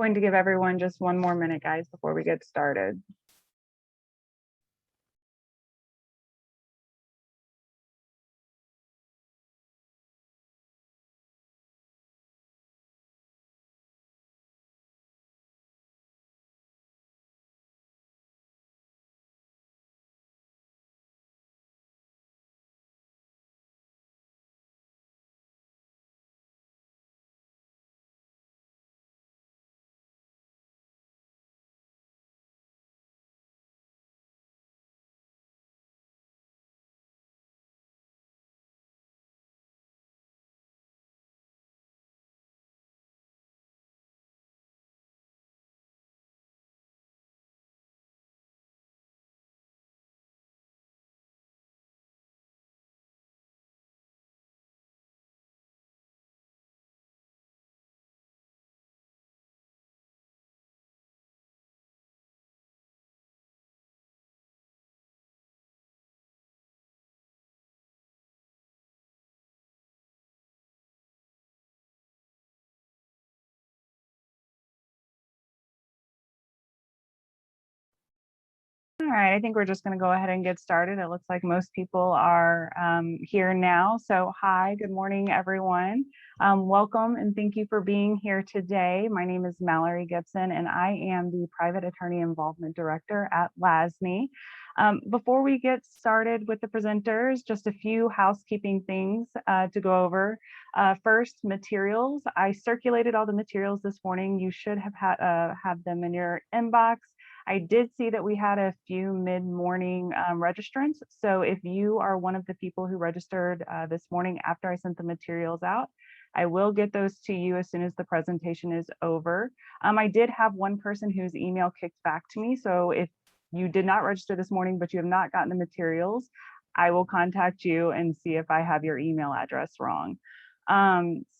Going to give everyone just one more minute, guys, before we get started. All right, I think we're just going to go ahead and get started. It looks like most people are here now. So hi, good morning, everyone. Welcome and thank you for being here today. My name is Mallory Gibson and I am the Private Attorney Involvement Director at LASNNY. Before we get started with the presenters, just a few housekeeping things to go over. First, materials. I circulated all the materials this morning. You should have them in your inbox. I did see that we had a few mid-morning registrants. So if you are one of the people who registered this morning after I sent the materials out, I will get those to you as soon as the presentation is over. I did have one person whose email kicked back to me. So if you did not register this morning, but you have not gotten the materials, I will contact you and see if I have your email address wrong.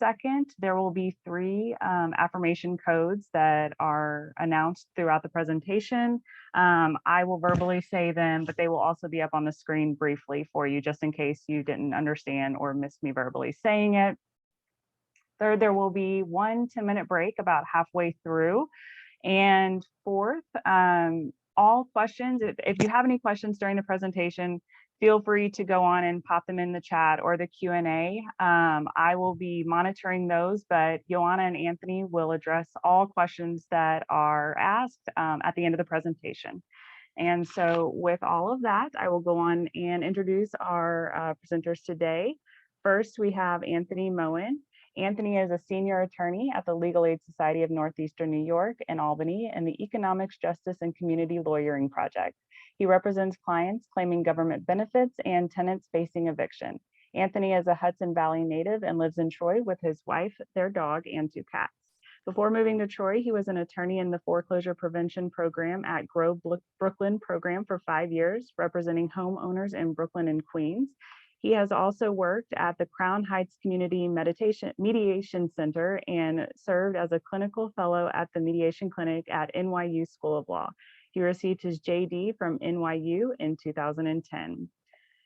Second, there will be 3 affirmation codes that are announced throughout the presentation. I will verbally say them, but they will also be up on the screen briefly for you, just in case you didn't understand or missed me verbally saying it. Third, there will be 1 10-minute break about halfway through. And fourth, all questions, if you have any questions during the presentation, feel free to go on and pop them in the chat or the Q&A. I will be monitoring those, but Yoana and Anthony will address all questions that are asked at the end of the presentation. And so with all of that, I will go on and introduce our presenters today. First, we have Anthony Mohen. Anthony is a senior attorney at the Legal Aid Society of Northeastern New York and Albany and the Economics, Justice, and Community Lawyering Project. He represents clients claiming government benefits and tenants facing eviction. Anthony is a Hudson Valley native and lives in Troy with his wife, their dog, and 2 cats. Before moving to Troy, he was an attorney in the foreclosure prevention program at Grove Brooklyn program for 5 years, representing homeowners in Brooklyn and Queens. He has also worked at the Crown Heights Community Mediation Center and served as a clinical fellow at the Mediation Clinic at NYU School of Law. He received his JD from NYU in 2010.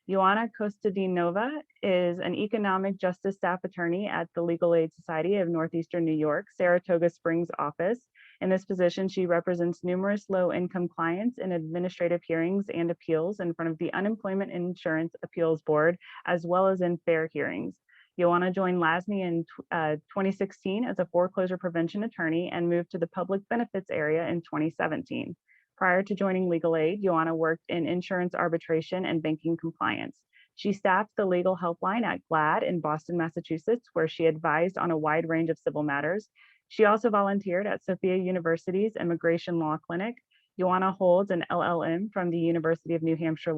Yoana Kostadinova is an economic justice staff attorney at the Legal Aid Society of Northeastern New York, Saratoga Springs office. In this position, she represents numerous low-income clients in administrative hearings and appeals in front of the Unemployment Insurance Appeals Board, as well as in fair hearings. Yoana joined LASNNY in 2016 as a foreclosure prevention attorney and moved to the public benefits area in 2017. Prior to joining Legal Aid, Yoana worked in insurance arbitration and banking compliance. She staffed the legal helpline at GLAD in Boston, Massachusetts, where she advised on a wide range of civil matters. She also volunteered at Sophia University's Immigration Law Clinic. Yoana holds an LLM from the University of New Hampshire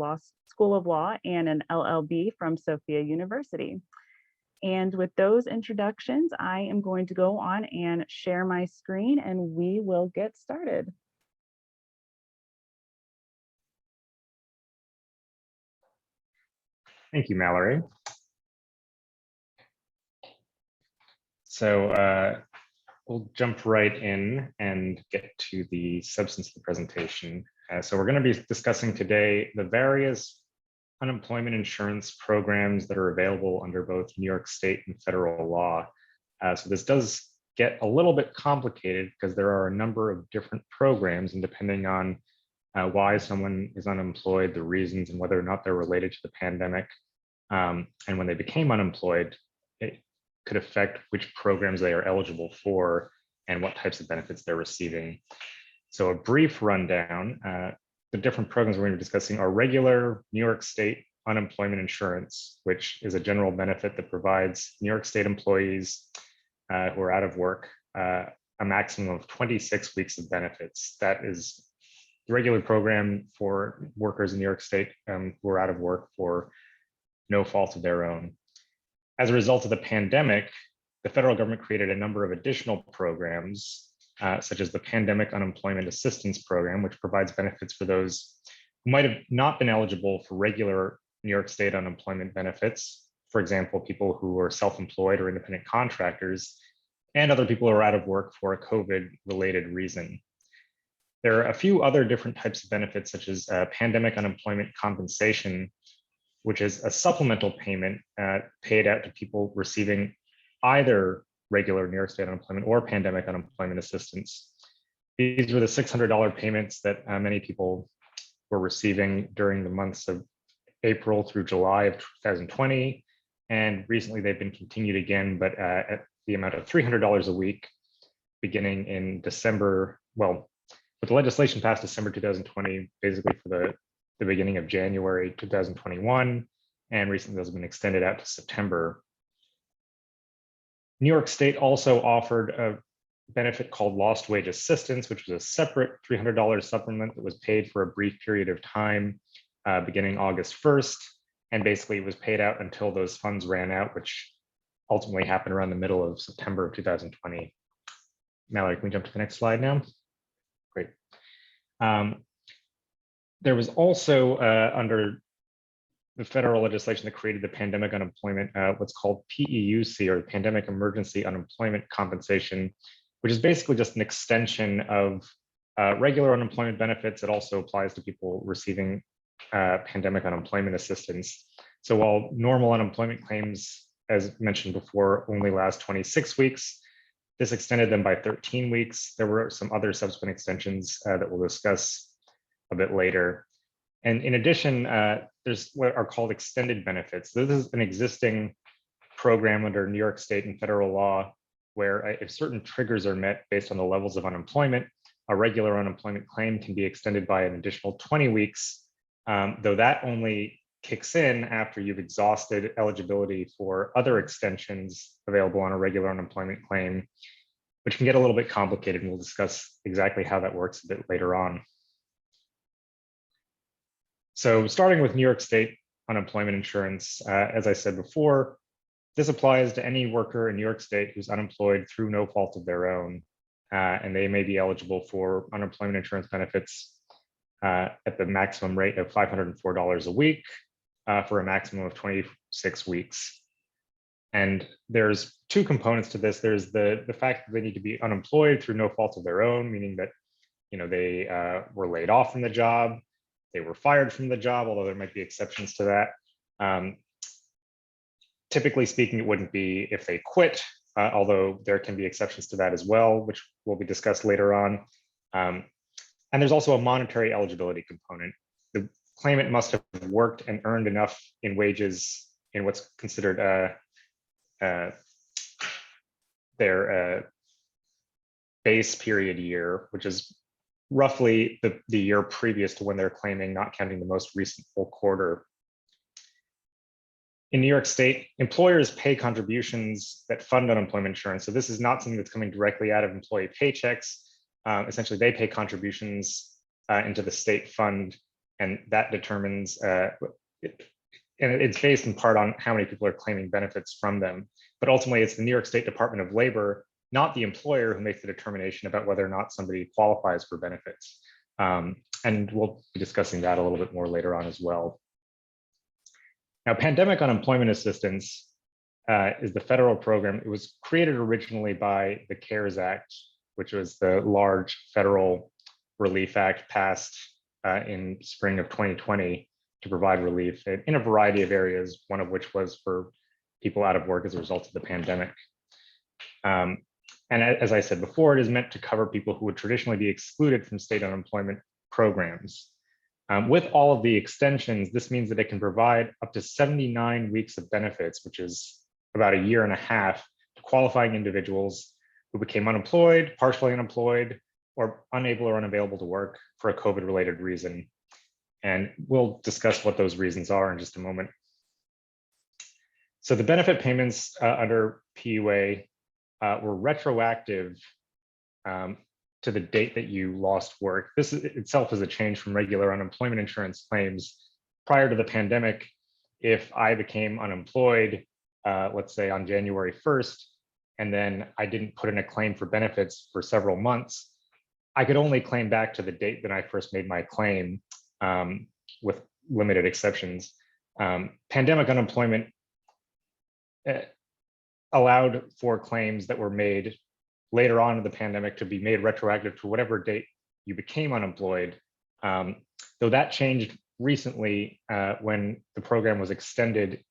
School of Law and an LLB from Sophia University. And with those introductions, I am going to go on and share my screen and we will get started. Thank you, Mallory. So we'll jump right in and get to the substance of the presentation. So we're going to be discussing today the various unemployment insurance programs that are available under both New York State and federal law. So this does get a little bit complicated because there are a number of different programs, and depending on why someone is unemployed, the reasons, and whether or not they're related to the pandemic, and when they became unemployed, it could affect which programs they are eligible for and what types of benefits they're receiving. So a brief rundown, the different programs we're going to be discussing are regular New York State unemployment insurance, which is a general benefit that provides New York State employees who are out of work a maximum of 26 weeks of benefits. That is the regular program for workers in New York State who are out of work for no fault of their own. As a result of the pandemic, the federal government created a number of additional programs, such as the Pandemic Unemployment Assistance Program, which provides benefits for those who might have not been eligible for regular New York State unemployment benefits. For example, people who are self-employed or independent contractors, and other people who are out of work for a COVID-related reason. There are a few other different types of benefits, such as pandemic unemployment compensation, which is a supplemental payment paid out to people receiving either regular New York State unemployment or pandemic unemployment assistance. These were the $600 payments that many people were receiving during the months of April through July of 2020. And recently they've been continued again, but at the amount of $300 a week, beginning in December. Well, but the legislation passed December 2020, basically for the beginning of January 2021. And recently those have been extended out to September. New York State also offered a benefit called lost wage assistance, which was a separate $300 supplement that was paid for a brief period of time beginning August 1st. And basically it was paid out until those funds ran out, which ultimately happened around the middle of September of 2020. Mallory, can we jump to the next slide now? Great. There was also under the federal legislation that created the pandemic unemployment, what's called PEUC, or Pandemic Emergency Unemployment Compensation, which is basically just an extension of regular unemployment benefits. It also applies to people receiving pandemic unemployment assistance. So while normal unemployment claims, as mentioned before, only last 26 weeks, this extended them by 13 weeks. There were some other subsequent extensions that we'll discuss a bit later. And in addition, there's what are called extended benefits. This is an existing program under New York State and federal law, where if certain triggers are met based on the levels of unemployment, a regular unemployment claim can be extended by an additional 20 weeks, though that only kicks in after you've exhausted eligibility for other extensions available on a regular unemployment claim, which can get a little bit complicated, and we'll discuss exactly how that works a bit later on. So starting with New York State unemployment insurance, as I said before, this applies to any worker in New York State who's unemployed through no fault of their own, and they may be eligible for unemployment insurance benefits at the maximum rate of $504 a week for a maximum of 26 weeks. And there's two components to this. There's the fact that they need to be unemployed through no fault of their own, meaning that they were laid off from the job, they were fired from the job, although there might be exceptions to that. Typically speaking, it wouldn't be if they quit, although there can be exceptions to that as well, which will be discussed later on. And there's also a monetary eligibility component. The claimant must have worked and earned enough in wages in what's considered their base period year, which is roughly the year previous to when they're claiming, not counting the most recent full quarter. In New York State, employers pay contributions that fund unemployment insurance. So this is not something that's coming directly out of employee paychecks. Essentially, they pay contributions into the state fund, and that determines, and it's based in part on how many people are claiming benefits from them. But ultimately, it's the New York State Department of Labor, not the employer, who makes the determination about whether or not somebody qualifies for benefits. And we'll be discussing that a little bit more later on as well. Now, pandemic unemployment assistance is the federal program. It was created originally by the CARES Act, which was the large federal relief act passed in spring of 2020 to provide relief in a variety of areas, one of which was for people out of work as a result of the pandemic. And as I said before, it is meant to cover people who would traditionally be excluded from state unemployment programs. With all of the extensions, this means that it can provide up to 79 weeks of benefits, which is about a year and a half, to qualifying individuals who became unemployed, partially unemployed, or unable or unavailable to work for a COVID-related reason. And we'll discuss what those reasons are in just a moment. So the benefit payments under PUA were retroactive to the date that you lost work. This itself is a change from regular unemployment insurance claims. Prior to the pandemic, if I became unemployed, let's say on January 1st, and then I didn't put in a claim for benefits for several months, I could only claim back to the date that I first made my claim, with limited exceptions. Pandemic unemployment allowed for claims that were made later on in the pandemic to be made retroactive to whatever date you became unemployed. Though that changed recently when the program was extended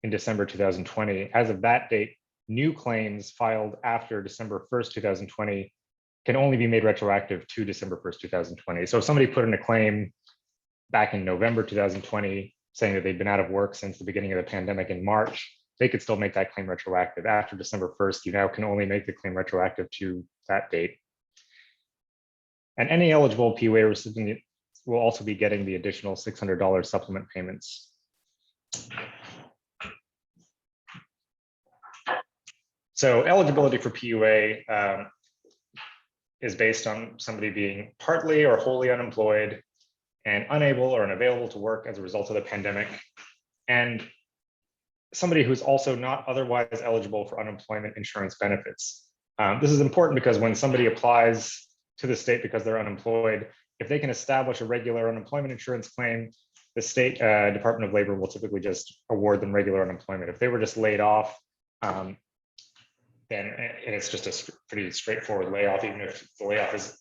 in December 2020. As of that date, new claims filed after December 1st, 2020 can only be made retroactive to December 1st, 2020. So if somebody put in a claim back in November 2020 saying that they'd been out of work since the beginning of the pandemic in March, they could still make that claim retroactive. After December 1st, you now can only make the claim retroactive to that date. And any eligible PUA recipient will also be getting the additional $600 supplement payments. So eligibility for PUA is based on somebody being partly or wholly unemployed and unable or unavailable to work as a result of the pandemic, and somebody who's also not otherwise eligible for unemployment insurance benefits. This is important because when somebody applies to the state because they're unemployed, if they can establish a regular unemployment insurance claim, the state Department of Labor will typically just award them regular unemployment. If they were just laid off, then and it's just a pretty straightforward layoff, even if the layoff is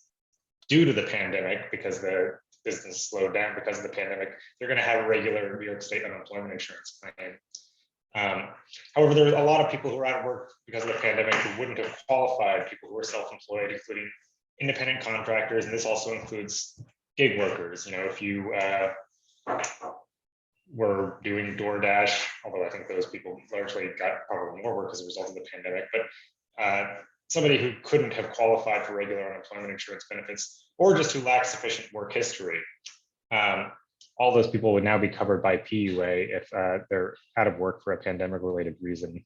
due to the pandemic because the business slowed down because of the pandemic, they're going to have a regular New York State unemployment insurance claim. However, there are a lot of people who are out of work because of the pandemic who wouldn't have qualified, people who are self-employed, including independent contractors, and this also includes gig workers. You know, if you were doing DoorDash, although I think those people largely got probably more work as a result of the pandemic, but somebody who couldn't have qualified for regular unemployment insurance benefits, or just who lacked sufficient work history, all those people would now be covered by PUA if they're out of work for a pandemic-related reason.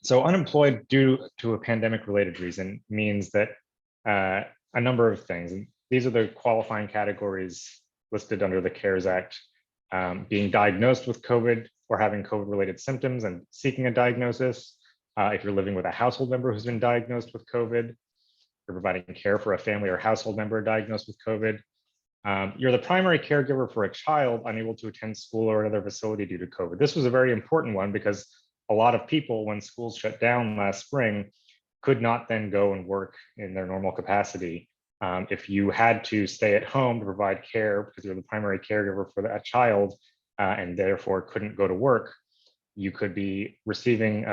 So unemployed due to a pandemic-related reason means that a number of things. And these are the qualifying categories listed under the CARES Act: being diagnosed with COVID or having COVID-related symptoms and seeking a diagnosis. If you're living with a household member who's been diagnosed with COVID, you're providing care for a family or household member diagnosed with COVID. You're the primary caregiver for a child unable to attend school or another facility due to COVID. This was a very important one because a lot of people, when schools shut down last spring, could not then go and work in their normal capacity. If you had to stay at home to provide care because you're the primary caregiver for that child and therefore couldn't go to work, you could be receiving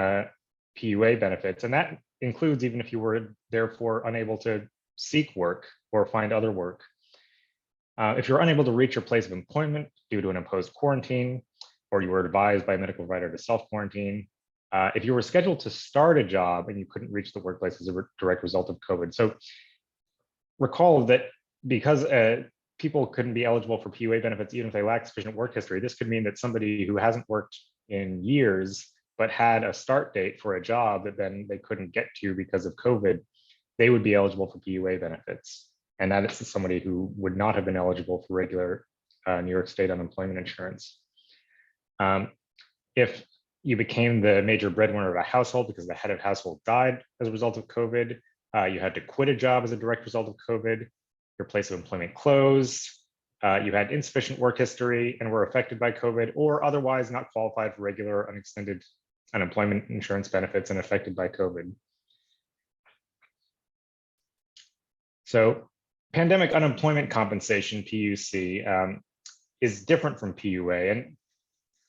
PUA benefits. And that includes even if you were therefore unable to seek work or find other work. If you're unable to reach your place of employment due to an imposed quarantine, or you were advised by a medical provider to self-quarantine, if you were scheduled to start a job and you couldn't reach the workplace as a direct result of COVID. So recall that because people couldn't be eligible for PUA benefits even if they lacked sufficient work history, this could mean that somebody who hasn't worked in years but had a start date for a job that then they couldn't get to because of COVID, they would be eligible for PUA benefits. And that is somebody who would not have been eligible for regular New York State unemployment insurance. If you became the major breadwinner of a household because the head of household died as a result of COVID, you had to quit a job as a direct result of COVID, your place of employment closed, you had insufficient work history and were affected by COVID, or otherwise not qualified for regular unextended unemployment insurance benefits and affected by COVID. So pandemic unemployment compensation, PUC, is different from PUA. And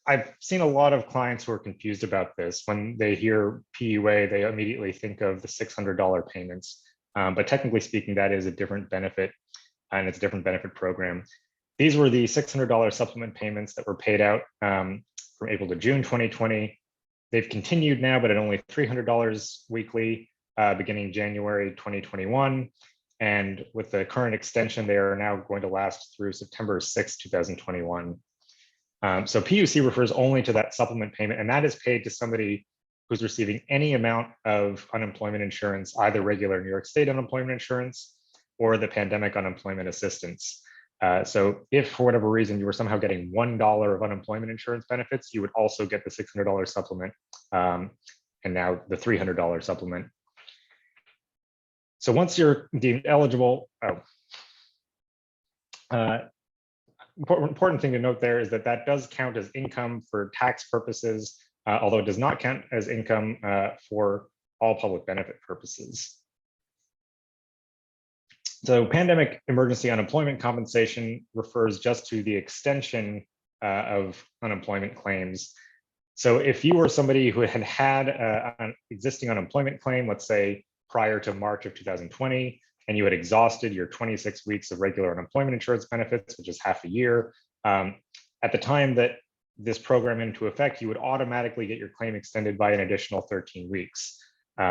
I've seen a lot of clients who are confused about this. When they hear PUA, they immediately think of the $600 payments. But technically speaking, that is a different benefit, and it's a different benefit program. These were the $600 supplement payments that were paid out from April to June 2020. They've continued now, but at only $300 weekly, beginning January 2021. And with the current extension, they are now going to last through September 6, 2021. So PUC refers only to that supplement payment, and that is paid to somebody who's receiving any amount of unemployment insurance, either regular New York State unemployment insurance or the pandemic unemployment assistance. So if for whatever reason you were somehow getting $1 of unemployment insurance benefits, you would also get the $600 supplement, and now the $300 supplement. So once you're deemed eligible, important thing to note there is that that does count as income for tax purposes, although it does not count as income for all public benefit purposes. So pandemic emergency unemployment compensation refers just to the extension of unemployment claims. So if you were somebody who had had an existing unemployment claim, let's say prior to March of 2020, and you had exhausted your 26 weeks of regular unemployment insurance benefits, which is half a year, at the time that this program went into effect, you would automatically get your claim extended by an additional 13 weeks.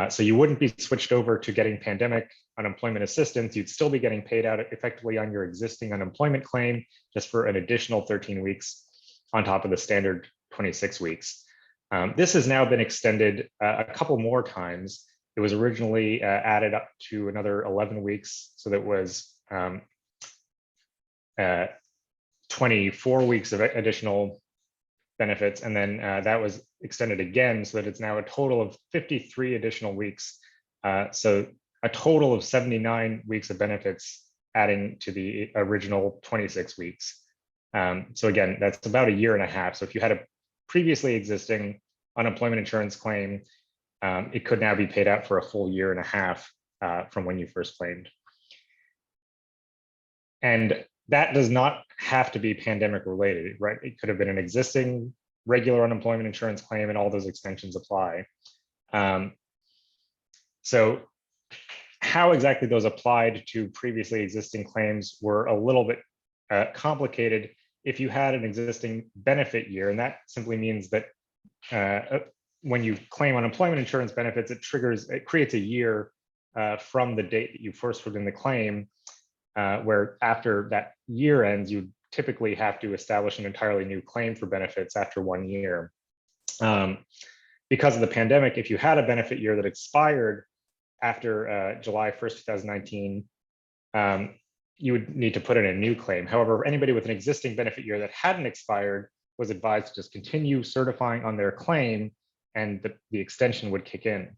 So you wouldn't be switched over to getting pandemic unemployment assistance. You'd still be getting paid out effectively on your existing unemployment claim, just for an additional 13 weeks on top of the standard 26 weeks. This has now been extended a couple more times. It was originally added up to another 11 weeks, so that was 24 weeks of additional benefits, and then that was extended again, so that it's now a total of 53 additional weeks. So a total of 79 weeks of benefits, adding to the original 26 weeks. So again, that's about a year and a half. So if you had a previously existing unemployment insurance claim, it could now be paid out for a full year and a half from when you first claimed. And that does not have to be pandemic related, right? It could have been an existing regular unemployment insurance claim, and all those extensions apply. So how exactly those applied to previously existing claims were a little bit complicated. If you had an existing benefit year, and that simply means that when you claim unemployment insurance benefits, it creates a year from the date that you first put in the claim, where after that year ends, you typically have to establish an entirely new claim for benefits after 1 year. Because of the pandemic, if you had a benefit year that expired after July 1st, 2019, you would need to put in a new claim. However, anybody with an existing benefit year that hadn't expired was advised to just continue certifying on their claim, and the extension would kick in.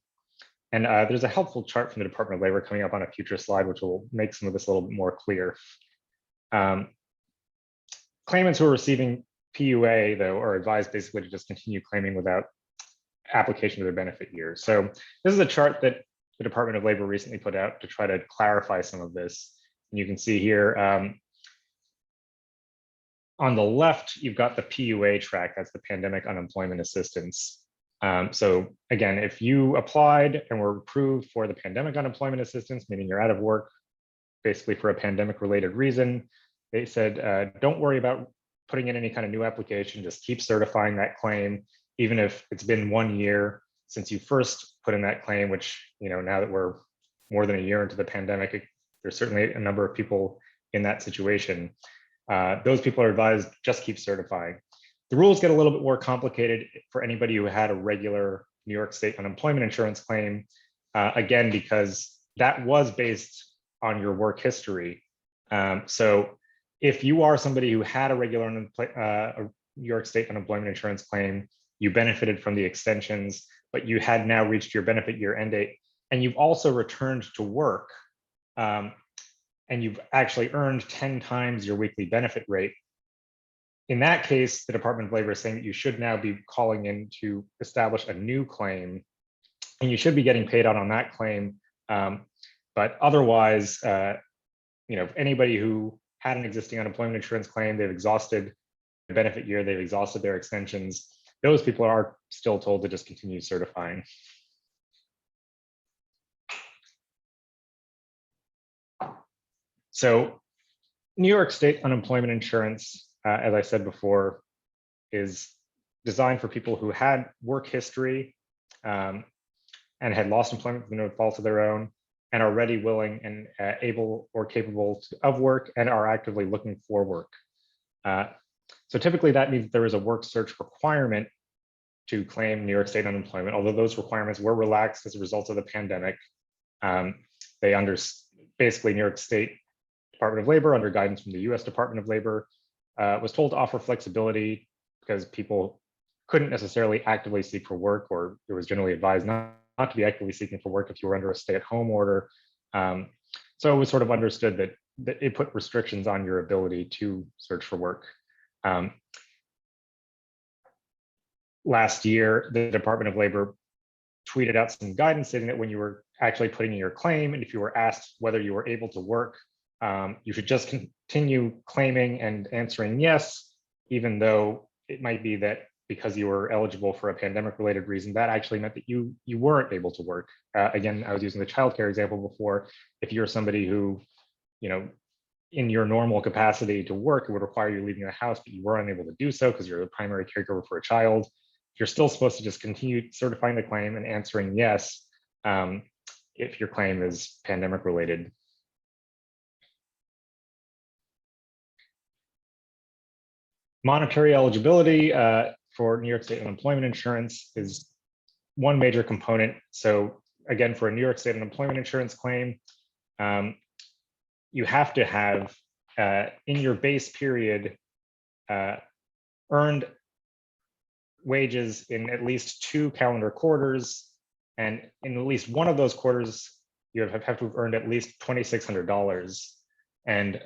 And there's a helpful chart from the Department of Labor coming up on a future slide, which will make some of this a little bit more clear. Claimants who are receiving PUA, though, are advised basically to just continue claiming without application of their benefit years. So this is a chart that the Department of Labor recently put out to try to clarify some of this. And you can see here, on the left, you've got the PUA track, that's the pandemic unemployment assistance. So again, if you applied and were approved for the pandemic unemployment assistance, meaning you're out of work, basically for a pandemic related reason, they said, don't worry about putting in any kind of new application, just keep certifying that claim, even if it's been 1 year since you first put in that claim, which, now that we're more than a year into the pandemic, there's certainly a number of people in that situation. Those people are advised, just keep certifying. The rules get a little bit more complicated for anybody who had a regular New York State unemployment insurance claim, again, because that was based on your work history. So if you are somebody who had a regular New York State unemployment insurance claim, you benefited from the extensions, but you had now reached your benefit year end date, and you've also returned to work, and you've actually earned 10 times your weekly benefit rate. In that case, the Department of Labor is saying that you should now be calling in to establish a new claim, and you should be getting paid out on that claim. But otherwise, anybody who had an existing unemployment insurance claim, they've exhausted benefit year, they've exhausted their extensions. Those people are still told to just continue certifying. So New York State unemployment insurance, as I said before, is designed for people who had work history and had lost employment through no fault of their own, and are ready, willing, and able or capable of work, and are actively looking for work. So typically that means that there is a work search requirement to claim New York State unemployment, although those requirements were relaxed as a result of the pandemic. Basically New York State Department of Labor, under guidance from the US Department of Labor, was told to offer flexibility because people couldn't necessarily actively seek for work, or it was generally advised not to be actively seeking for work if you were under a stay-at-home order. So it was sort of understood that it put restrictions on your ability to search for work. Last year, the Department of Labor tweeted out some guidance stating that when you were actually putting in your claim, and if you were asked whether you were able to work, you should just continue claiming and answering yes, even though it might be that because you were eligible for a pandemic-related reason, that actually meant that you weren't able to work. Again, I was using the childcare example before. If you're somebody who, in your normal capacity to work, it would require you leaving the house, but you were unable to do so because you're the primary caregiver for a child, you're still supposed to just continue certifying the claim and answering yes if your claim is pandemic-related. Monetary eligibility for New York State unemployment insurance is one major component. So again, for a New York State unemployment insurance claim, you have to have in your base period earned wages in at least 2 calendar quarters, and in at least one of those quarters, you have to have earned at least $2,600. And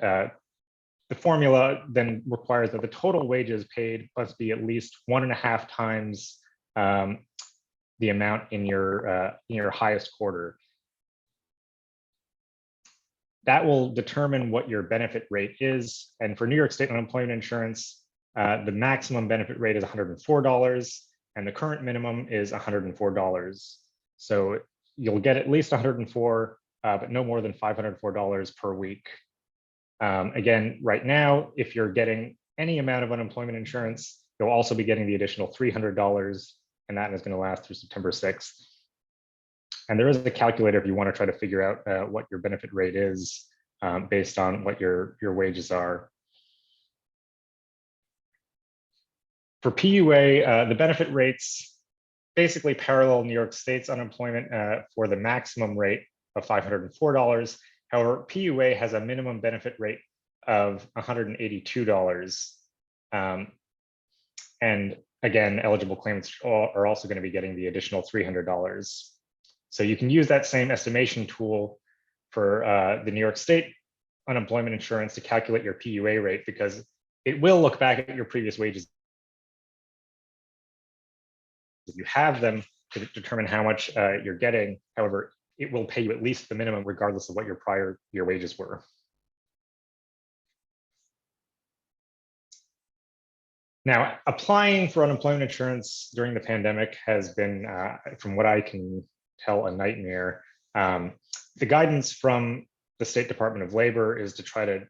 the formula then requires that the total wages paid must be at least 1.5 times the amount in your highest quarter. That will determine what your benefit rate is. And for New York State unemployment insurance, the maximum benefit rate is $104, and the current minimum is $104. So you'll get at least $104, but no more than $504 per week. Again, right now, if you're getting any amount of unemployment insurance, you'll also be getting the additional $300, and that is going to last through September 6th. And there is a calculator if you want to try to figure out what your benefit rate is based on what your wages are. For PUA, the benefit rates basically parallel New York State's unemployment for the maximum rate of $504. However, PUA has a minimum benefit rate of $182. And again, eligible claimants are also going to be getting the additional $300. So you can use that same estimation tool for the New York State unemployment insurance to calculate your PUA rate, because it will look back at your previous wages if you have them to determine how much you're getting. However, it will pay you at least the minimum regardless of what your prior year wages were. Now, applying for unemployment insurance during the pandemic has been, from what I can tell, a nightmare. The guidance from the State Department of Labor is to try to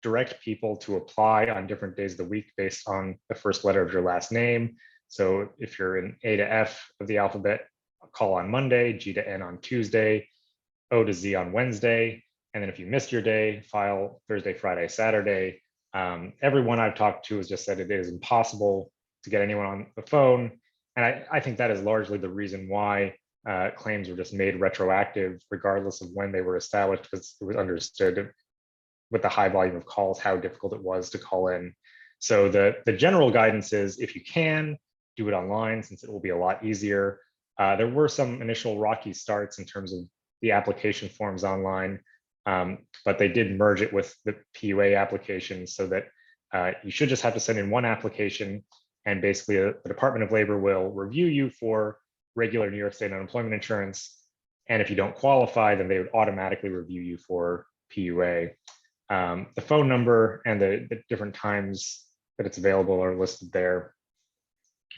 direct people to apply on different days of the week based on the first letter of your last name. So if you're in A to F of the alphabet, call on Monday, G to N on Tuesday, O to Z on Wednesday. And then if you missed your day, file Thursday, Friday, Saturday. Everyone I've talked to has just said it is impossible to get anyone on the phone. And I think that is largely the reason why claims were just made retroactive, regardless of when they were established, because it was understood with the high volume of calls how difficult it was to call in. So the general guidance is, if you can, do it online, since it will be a lot easier. There were some initial rocky starts in terms of the application forms online, but they did merge it with the PUA application so that you should just have to send in one application, and basically the Department of Labor will review you for regular New York State unemployment insurance. And if you don't qualify, then they would automatically review you for PUA. The phone number and the different times that it's available are listed there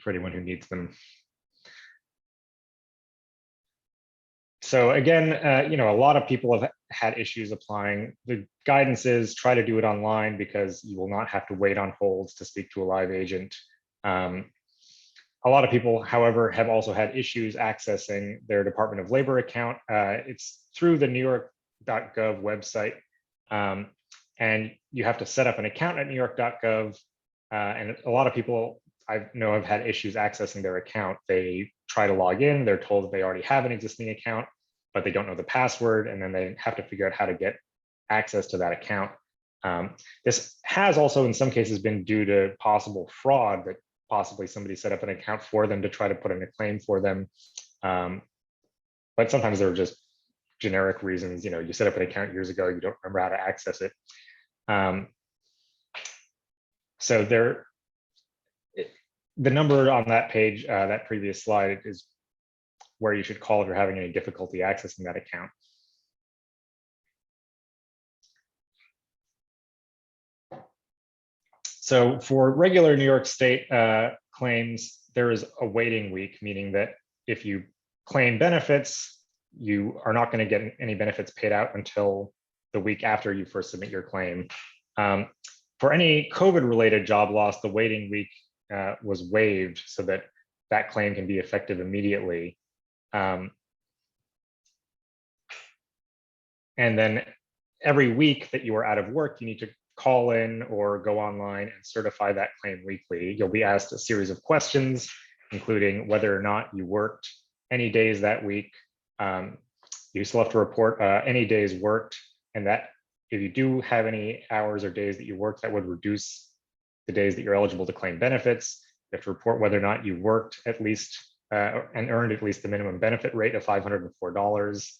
for anyone who needs them. So again, a lot of people have had issues applying. The guidance is try to do it online because you will not have to wait on holds to speak to a live agent. A lot of people, however, have also had issues accessing their Department of Labor account. It's through the NewYork.gov website, and you have to set up an account at NewYork.gov. And a lot of people I know have had issues accessing their account. They try to log in, they're told that they already have an existing account, but they don't know the password, and then they have to figure out how to get access to that account. This has also in some cases been due to possible fraud, that possibly somebody set up an account for them to try to put in a claim for them. But sometimes there are just generic reasons. You set up an account years ago, you don't remember how to access it. So the number on that page, that previous slide, is where you should call if you're having any difficulty accessing that account. So for regular New York State claims, there is a waiting week, meaning that if you claim benefits, you are not going to get any benefits paid out until the week after you first submit your claim. For any COVID-related job loss, the waiting week was waived so that that claim can be effective immediately. And then every week that you are out of work, you need to call in or go online and certify that claim weekly. You'll be asked a series of questions, including whether or not you worked any days that week. You still have to report any days worked, and that if you do have any hours or days that you worked, that would reduce the days that you're eligible to claim benefits. You have to report whether or not you worked at least and earned at least the minimum benefit rate of $504.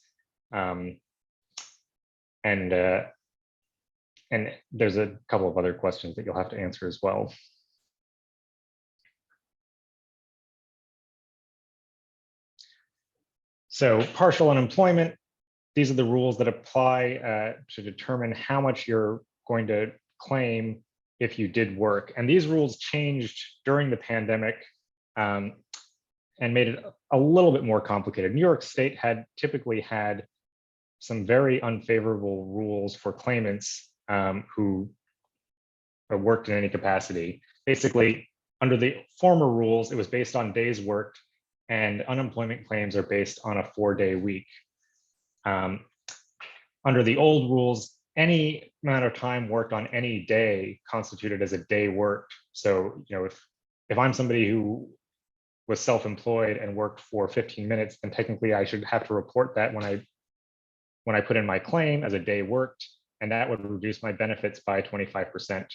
And there's a couple of other questions that you'll have to answer as well. So partial unemployment, these are the rules that apply to determine how much you're going to claim if you did work. And these rules changed during the pandemic and made it a little bit more complicated. New York State had typically had some very unfavorable rules for claimants who worked in any capacity. Basically, under the former rules, it was based on days worked, and unemployment claims are based on a 4-day week. Under the old rules, any amount of time worked on any day constituted as a day worked. So, if I'm somebody who was self-employed and worked for 15 minutes, then technically I should have to report that when I put in my claim as a day worked, and that would reduce my benefits by 25%.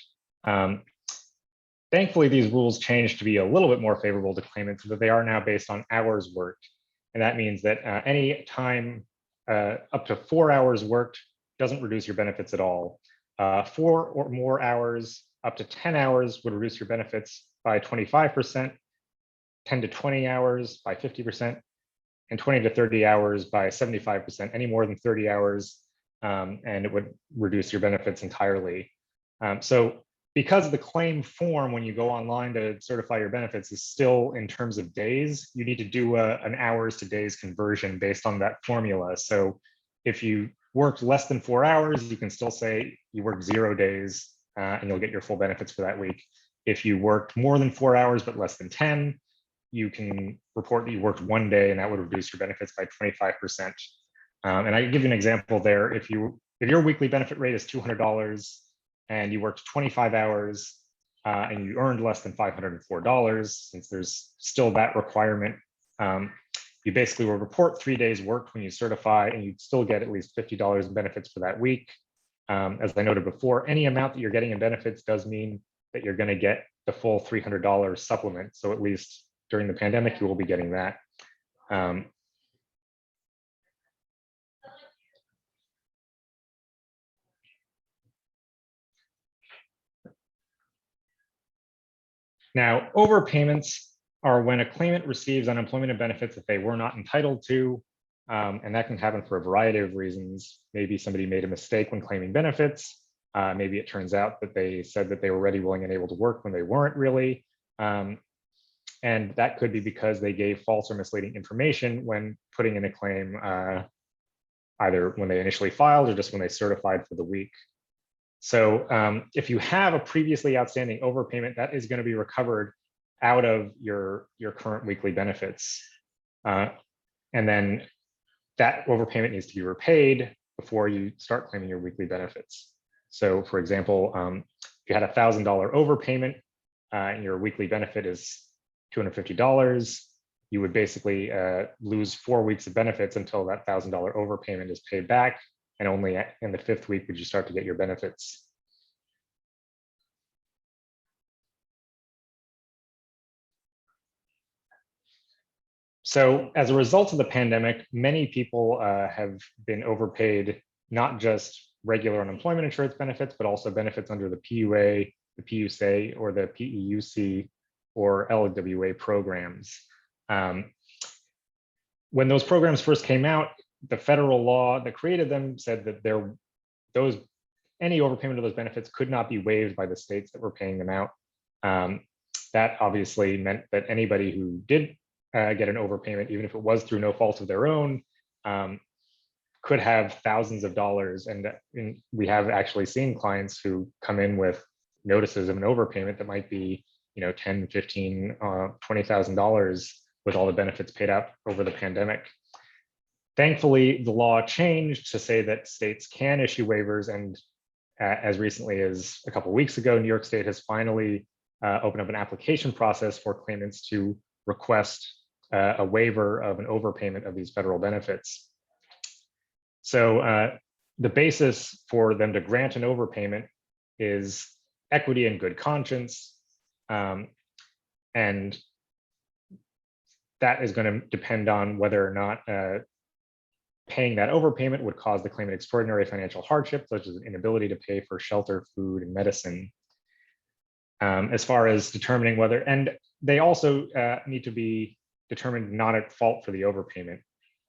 Thankfully, these rules changed to be a little bit more favorable to claimants, so that they are now based on hours worked. And that means that any time up to 4 hours worked doesn't reduce your benefits at all. 4 or more hours, up to 10 hours would reduce your benefits by 25%, 10 to 20 hours by 50%, and 20 to 30 hours by 75%. Any more than 30 hours, and it would reduce your benefits entirely. So because the claim form, when you go online to certify your benefits, is still in terms of days, you need to do an hours to days conversion based on that formula. So if you worked less than 4 hours, you can still say you worked 0 days and you'll get your full benefits for that week. If you worked more than 4 hours but less than 10, you can report that you worked 1 day, and that would reduce your benefits by 25%. And I can give you an example there. If your weekly benefit rate is $200 and you worked 25 hours and you earned less than $504, since there's still that requirement, you basically will report 3 days worked when you certify, and you'd still get at least $50 in benefits for that week. As I noted before, any amount that you're getting in benefits does mean that you're going to get the full $300 supplement. So at least during the pandemic, you will be getting that. Now, overpayments are when a claimant receives unemployment benefits that they were not entitled to, and that can happen for a variety of reasons. Maybe somebody made a mistake when claiming benefits. Maybe it turns out that they said that they were ready, willing, and able to work when they weren't really. And that could be because they gave false or misleading information when putting in a claim, either when they initially filed or just when they certified for the week. So if you have a previously outstanding overpayment, that is going to be recovered out of your current weekly benefits. And then that overpayment needs to be repaid before you start claiming your weekly benefits. So for example, if you had a $1,000 overpayment and your weekly benefit is $250, you would basically lose 4 weeks of benefits until that $1,000 overpayment is paid back. And only in the 5th week would you start to get your benefits. So as a result of the pandemic, many people have been overpaid, not just regular unemployment insurance benefits, but also benefits under the PUA, the PUSA, or the PEUC, or LWA programs. When those programs first came out, the federal law that created them said that any overpayment of those benefits could not be waived by the states that were paying them out. That obviously meant that anybody who did get an overpayment, even if it was through no fault of their own, could have thousands of dollars. And we have actually seen clients who come in with notices of an overpayment that might be, $10, $15, $20,000 with all the benefits paid out over the pandemic. Thankfully, the law changed to say that states can issue waivers, and as recently as a couple of weeks ago, New York State has finally opened up an application process for claimants to request a waiver of an overpayment of these federal benefits. So the basis for them to grant an overpayment is equity and good conscience. And that is going to depend on whether or not paying that overpayment would cause the claimant extraordinary financial hardship, such as an inability to pay for shelter, food, and medicine. As far as determining whether, and they also need to be determined not at fault for the overpayment.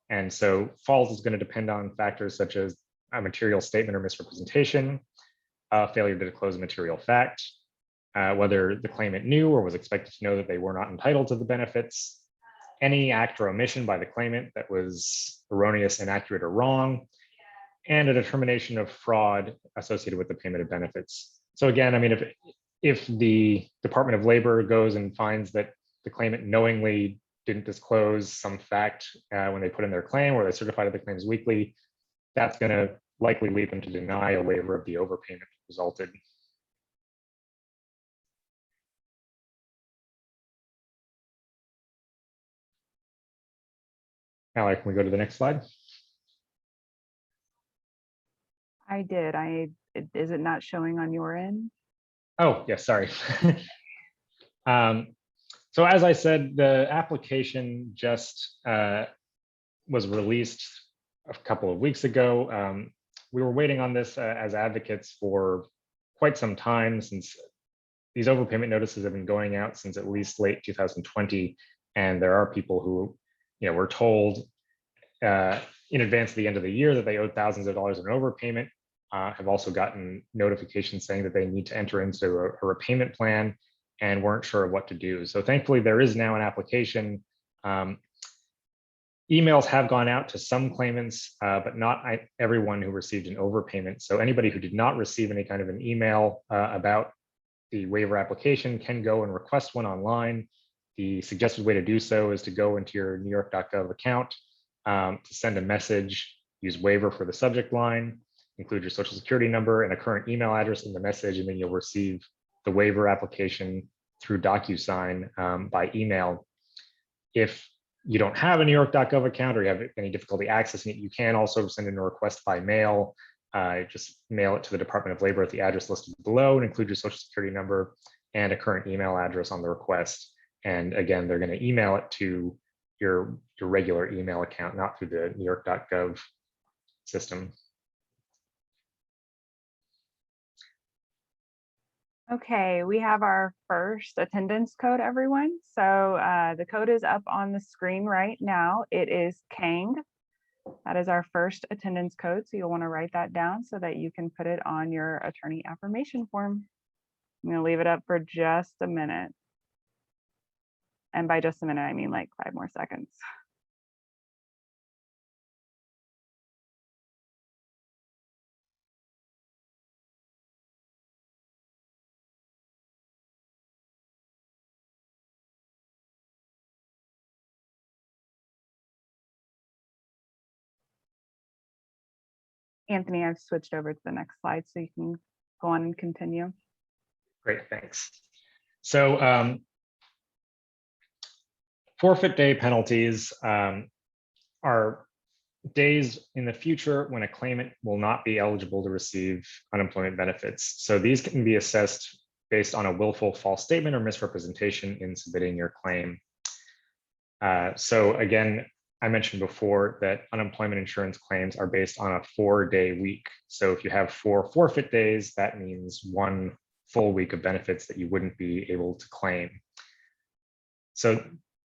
And so fault is going to depend on factors such as a material statement or misrepresentation, failure to disclose a material fact, whether the claimant knew or was expected to know that they were not entitled to the benefits, any act or omission by the claimant that was erroneous, inaccurate, or wrong, and a determination of fraud associated with the payment of benefits. So again, I mean, if the Department of Labor goes and finds that the claimant knowingly didn't disclose some fact when they put in their claim, or they certified the claims weekly, that's going to likely lead them to deny a waiver of the overpayment that resulted. Now, can we go to the next slide? I did. Is it not showing on your end? Oh, yes, sorry. So as I said, the application just was released a couple of weeks ago. We were waiting on this as advocates for quite some time, since these overpayment notices have been going out since at least late 2020. And there are people who were told in advance of the end of the year that they owed thousands of dollars in overpayment, have also gotten notifications saying that they need to enter into a repayment plan and weren't sure what to do. So thankfully, there is now an application. Emails have gone out to some claimants, but not everyone who received an overpayment. So anybody who did not receive any kind of an email about the waiver application can go and request one online. The suggested way to do so is to go into your NewYork.gov account, to send a message, use waiver for the subject line, include your social security number and a current email address in the message, and then you'll receive the waiver application through DocuSign by email. If you don't have a NewYork.gov account or you have any difficulty accessing it, you can also send in a request by mail. Just mail it to the Department of Labor at the address listed below and include your social security number and a current email address on the request. And again, they're going to email it to your regular email account, not through the NewYork.gov system. Okay, we have our first attendance code, everyone. So the code is up on the screen right now. It is KANG That is our first attendance code, so you'll want to write that down so that you can put it on your attorney affirmation form. I'm going to leave it up for just a minute. And by just a minute, I mean like 5 more seconds. Anthony, I've switched over to the next slide so you can go on and continue. Great, thanks. So forfeit day penalties are days in the future when a claimant will not be eligible to receive unemployment benefits. So these can be assessed based on a willful false statement or misrepresentation in submitting your claim. So again, I mentioned before that unemployment insurance claims are based on a 4-day week. So if you have 4 forfeit days, that means 1 full week of benefits that you wouldn't be able to claim. So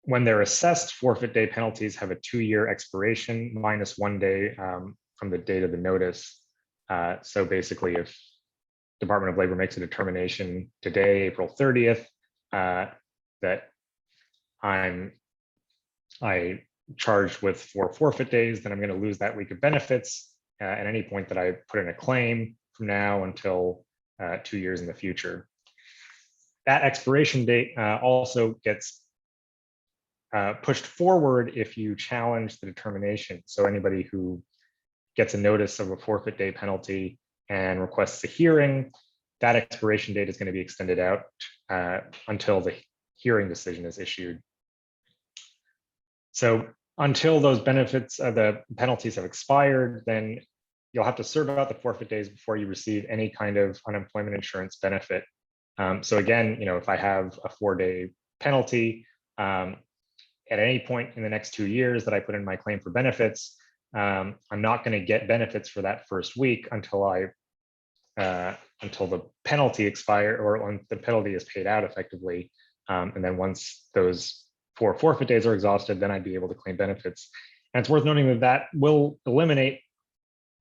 when they're assessed, forfeit day penalties have a 2-year expiration minus 1 day from the date of the notice. So basically, if Department of Labor makes a determination today, April 30th, that I charged with 4 forfeit days, then I'm going to lose that week of benefits at any point that I put in a claim from now until 2 years in the future. That expiration date also gets pushed forward if you challenge the determination. So anybody who gets a notice of a forfeit day penalty and requests a hearing, that expiration date is going to be extended out until the hearing decision is issued. So until those benefits, the penalties have expired, then you'll have to serve out the forfeit days before you receive any kind of unemployment insurance benefit. So again, if I have a 4-day penalty at any point in the next 2 years that I put in my claim for benefits, I'm not going to get benefits for that first week until the penalty expires or when the penalty is paid out effectively. And then once those 4 forfeit days are exhausted, then I'd be able to claim benefits. And it's worth noting that that will eliminate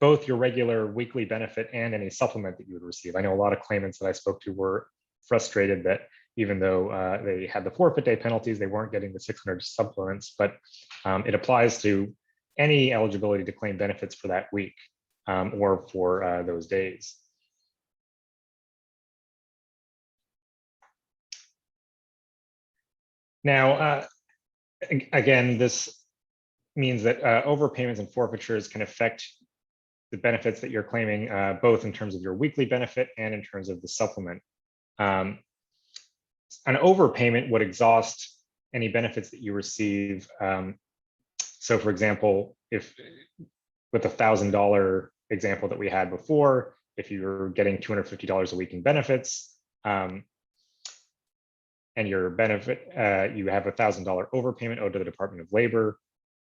both your regular weekly benefit and any supplement that you would receive. I know a lot of claimants that I spoke to were frustrated that even though they had the forfeit day penalties, they weren't getting the 600 supplements, but it applies to any eligibility to claim benefits for that week or for those days. Now, again, this means that overpayments and forfeitures can affect the benefits that you're claiming, both in terms of your weekly benefit and in terms of the supplement. An overpayment would exhaust any benefits that you receive. So for example, if with a $1,000 example that we had before, if you're getting $250 a week in benefits, and your benefit, you have a $1,000 overpayment owed to the Department of Labor,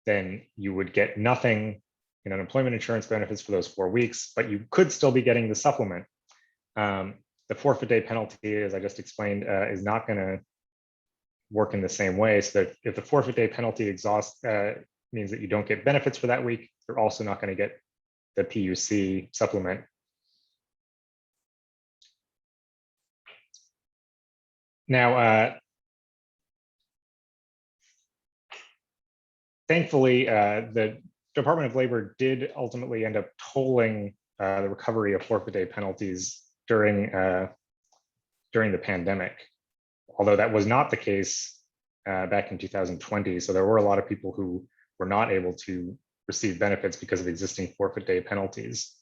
then you would get nothing in unemployment insurance benefits for those 4 weeks, but you could still be getting the supplement. The forfeit day penalty, as I just explained, is not going to work in the same way. So that if the forfeit day penalty exhausts, means that you don't get benefits for that week, you're also not going to get the PUC supplement. Now, thankfully, the Department of Labor did ultimately end up tolling the recovery of forfeit day penalties during the pandemic, although that was not the case back in 2020. So there were a lot of people who were not able to receive benefits because of existing forfeit day penalties.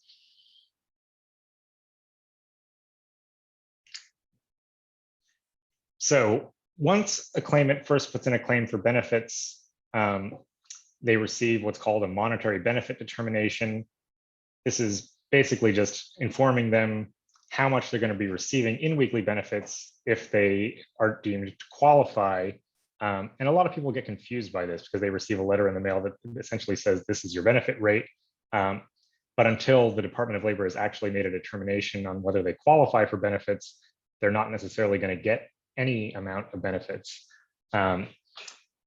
So once a claimant first puts in a claim for benefits, they receive what's called a monetary benefit determination. This is basically just informing them how much they're going to be receiving in weekly benefits if they are deemed to qualify. And a lot of people get confused by this because they receive a letter in the mail that essentially says this is your benefit rate. But until the Department of Labor has actually made a determination on whether they qualify for benefits, they're not necessarily going to get any amount of benefits. So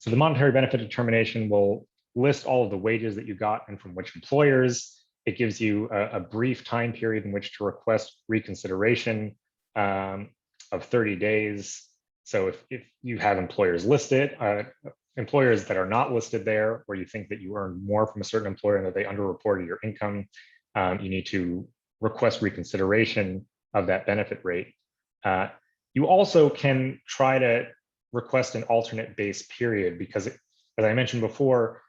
the monetary benefit determination will list all of the wages that you got and from which employers. It gives you a brief time period in which to request reconsideration of 30 days. So if you have employers listed, employers that are not listed there, where you think that you earn more from a certain employer and that they underreported your income, you need to request reconsideration of that benefit rate. You also can try to request an alternate base period because, as I mentioned before,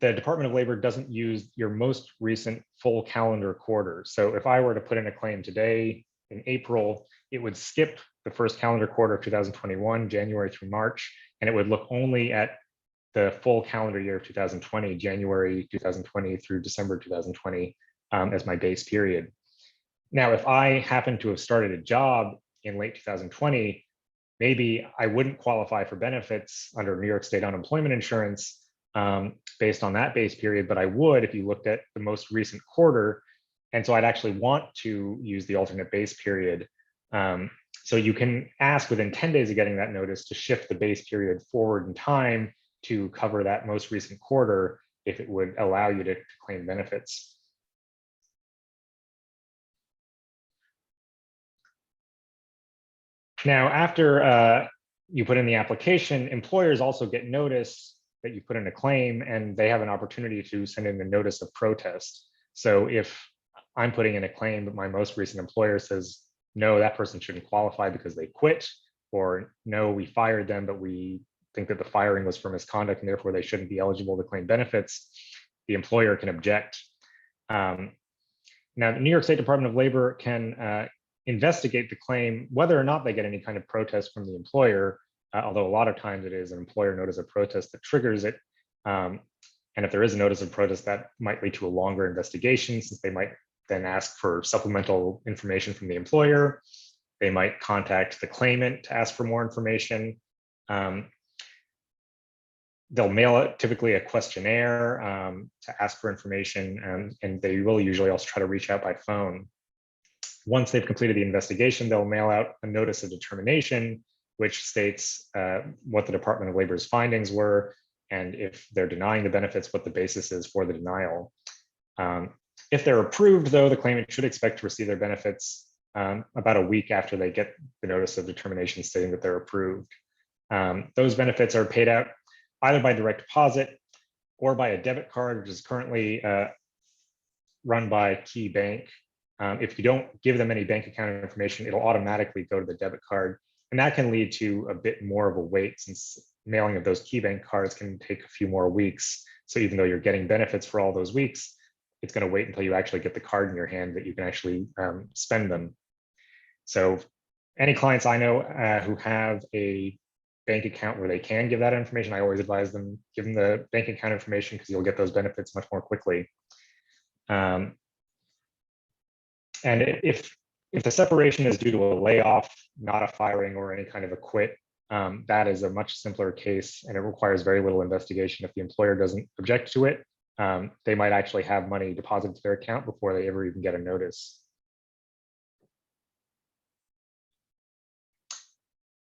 the Department of Labor doesn't use your most recent full calendar quarter. So if I were to put in a claim today in April, it would skip the first calendar quarter of 2021, January through March, and it would look only at the full calendar year of 2020, January 2020 through December 2020 as my base period. Now, if I happen to have started a job in late 2020, maybe I wouldn't qualify for benefits under New York State unemployment insurance based on that base period, but I would if you looked at the most recent quarter. And so I'd actually want to use the alternate base period. So you can ask within 10 days of getting that notice to shift the base period forward in time to cover that most recent quarter if it would allow you to claim benefits. Now, after you put in the application, employers also get notice that you put in a claim, and they have an opportunity to send in a notice of protest. So if I'm putting in a claim, but my most recent employer says, no, that person shouldn't qualify because they quit, or no, we fired them, but we think that the firing was for misconduct and therefore they shouldn't be eligible to claim benefits, the employer can object. Now, the New York State Department of Labor can investigate the claim, whether or not they get any kind of protest from the employer, although a lot of times it is an employer notice of protest that triggers it. And if there is a notice of protest, that might lead to a longer investigation, since they might then ask for supplemental information from the employer. They might contact the claimant to ask for more information. They'll mail it, typically a questionnaire to ask for information, and they will usually also try to reach out by phone. Once they've completed the investigation, they'll mail out a notice of determination, which states what the Department of Labor's findings were, and if they're denying the benefits, what the basis is for the denial. If they're approved, though, the claimant should expect to receive their benefits about a week after they get the notice of determination stating that they're approved. Those benefits are paid out either by direct deposit or by a debit card, which is currently run by Key Bank. If you don't give them any bank account information, it'll automatically go to the debit card. And that can lead to a bit more of a wait, since mailing of those Key Bank cards can take a few more weeks. So even though you're getting benefits for all those weeks, it's going to wait until you actually get the card in your hand that you can actually spend them. So any clients I know who have a bank account where they can give that information, I always advise them, give them the bank account information, because you'll get those benefits much more quickly. And if the separation is due to a layoff, not a firing or any kind of a quit, that is a much simpler case, and it requires very little investigation. If the employer doesn't object to it, they might actually have money deposited to their account before they ever even get a notice.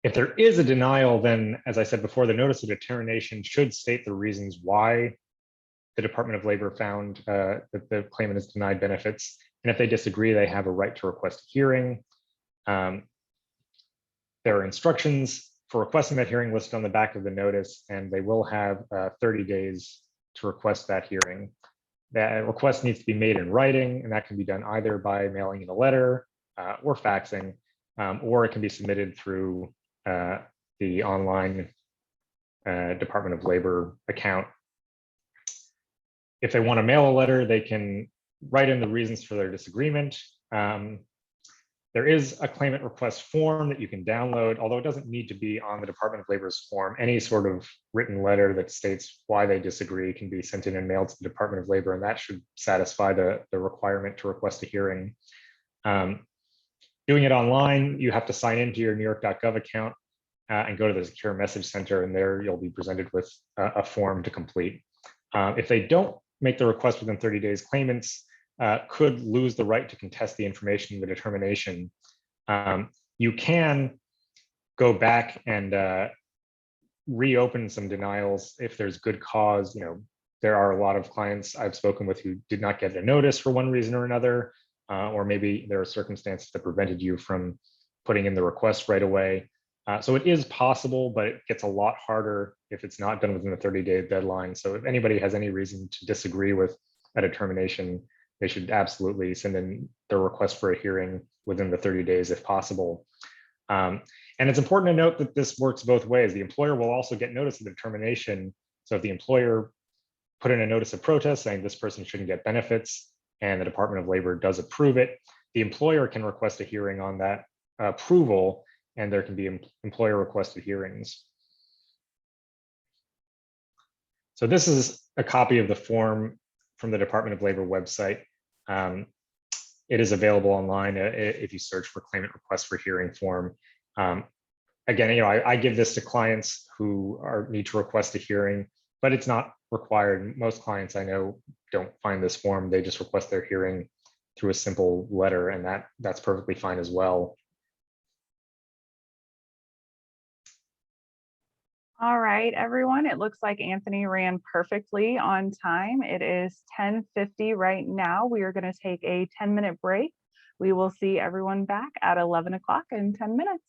If there is a denial, then, as I said before, the notice of determination should state the reasons why the Department of Labor found that the claimant is denied benefits. And if they disagree, they have a right to request a hearing. There are instructions for requesting that hearing listed on the back of the notice, and they will have 30 days to request that hearing. That request needs to be made in writing, and that can be done either by mailing in a letter or faxing, or it can be submitted through the online Department of Labor account. If they want to mail a letter, they can write in the reasons for their disagreement. There is a claimant request form that you can download, although it doesn't need to be on the Department of Labor's form. Any sort of written letter that states why they disagree can be sent in and mailed to the Department of Labor, and that should satisfy the requirement to request a hearing. Doing it online, you have to sign into your NewYork.gov account and go to the Secure Message Center, and there you'll be presented with a form to complete. If they don't make the request within 30 days, claimants could lose the right to contest the information in the determination. You can go back and reopen some denials if there's good cause, There are a lot of clients I've spoken with who did not get a notice for one reason or another, or maybe there are circumstances that prevented you from putting in the request right away. So it is possible, but it gets a lot harder if it's not done within the 30-day deadline. So if anybody has any reason to disagree with a determination, they should absolutely send in their request for a hearing within the 30 days if possible. And it's important to note that this works both ways. The employer will also get notice of the determination. So if the employer put in a notice of protest saying this person shouldn't get benefits and the Department of Labor does approve it, the employer can request a hearing on that approval, and there can be employer requested hearings. So this is a copy of the form from the Department of Labor website. It is available online if you search for claimant request for hearing form. Again, I give this to clients who need to request a hearing, but it's not required. Most clients I know don't find this form. They just request their hearing through a simple letter, and that's perfectly fine as well. All right, everyone, it looks like Anthony ran perfectly on time. It is 10:50 right now. We are going to take a 10-minute break. We will see everyone back at 11 o'clock in 10 minutes.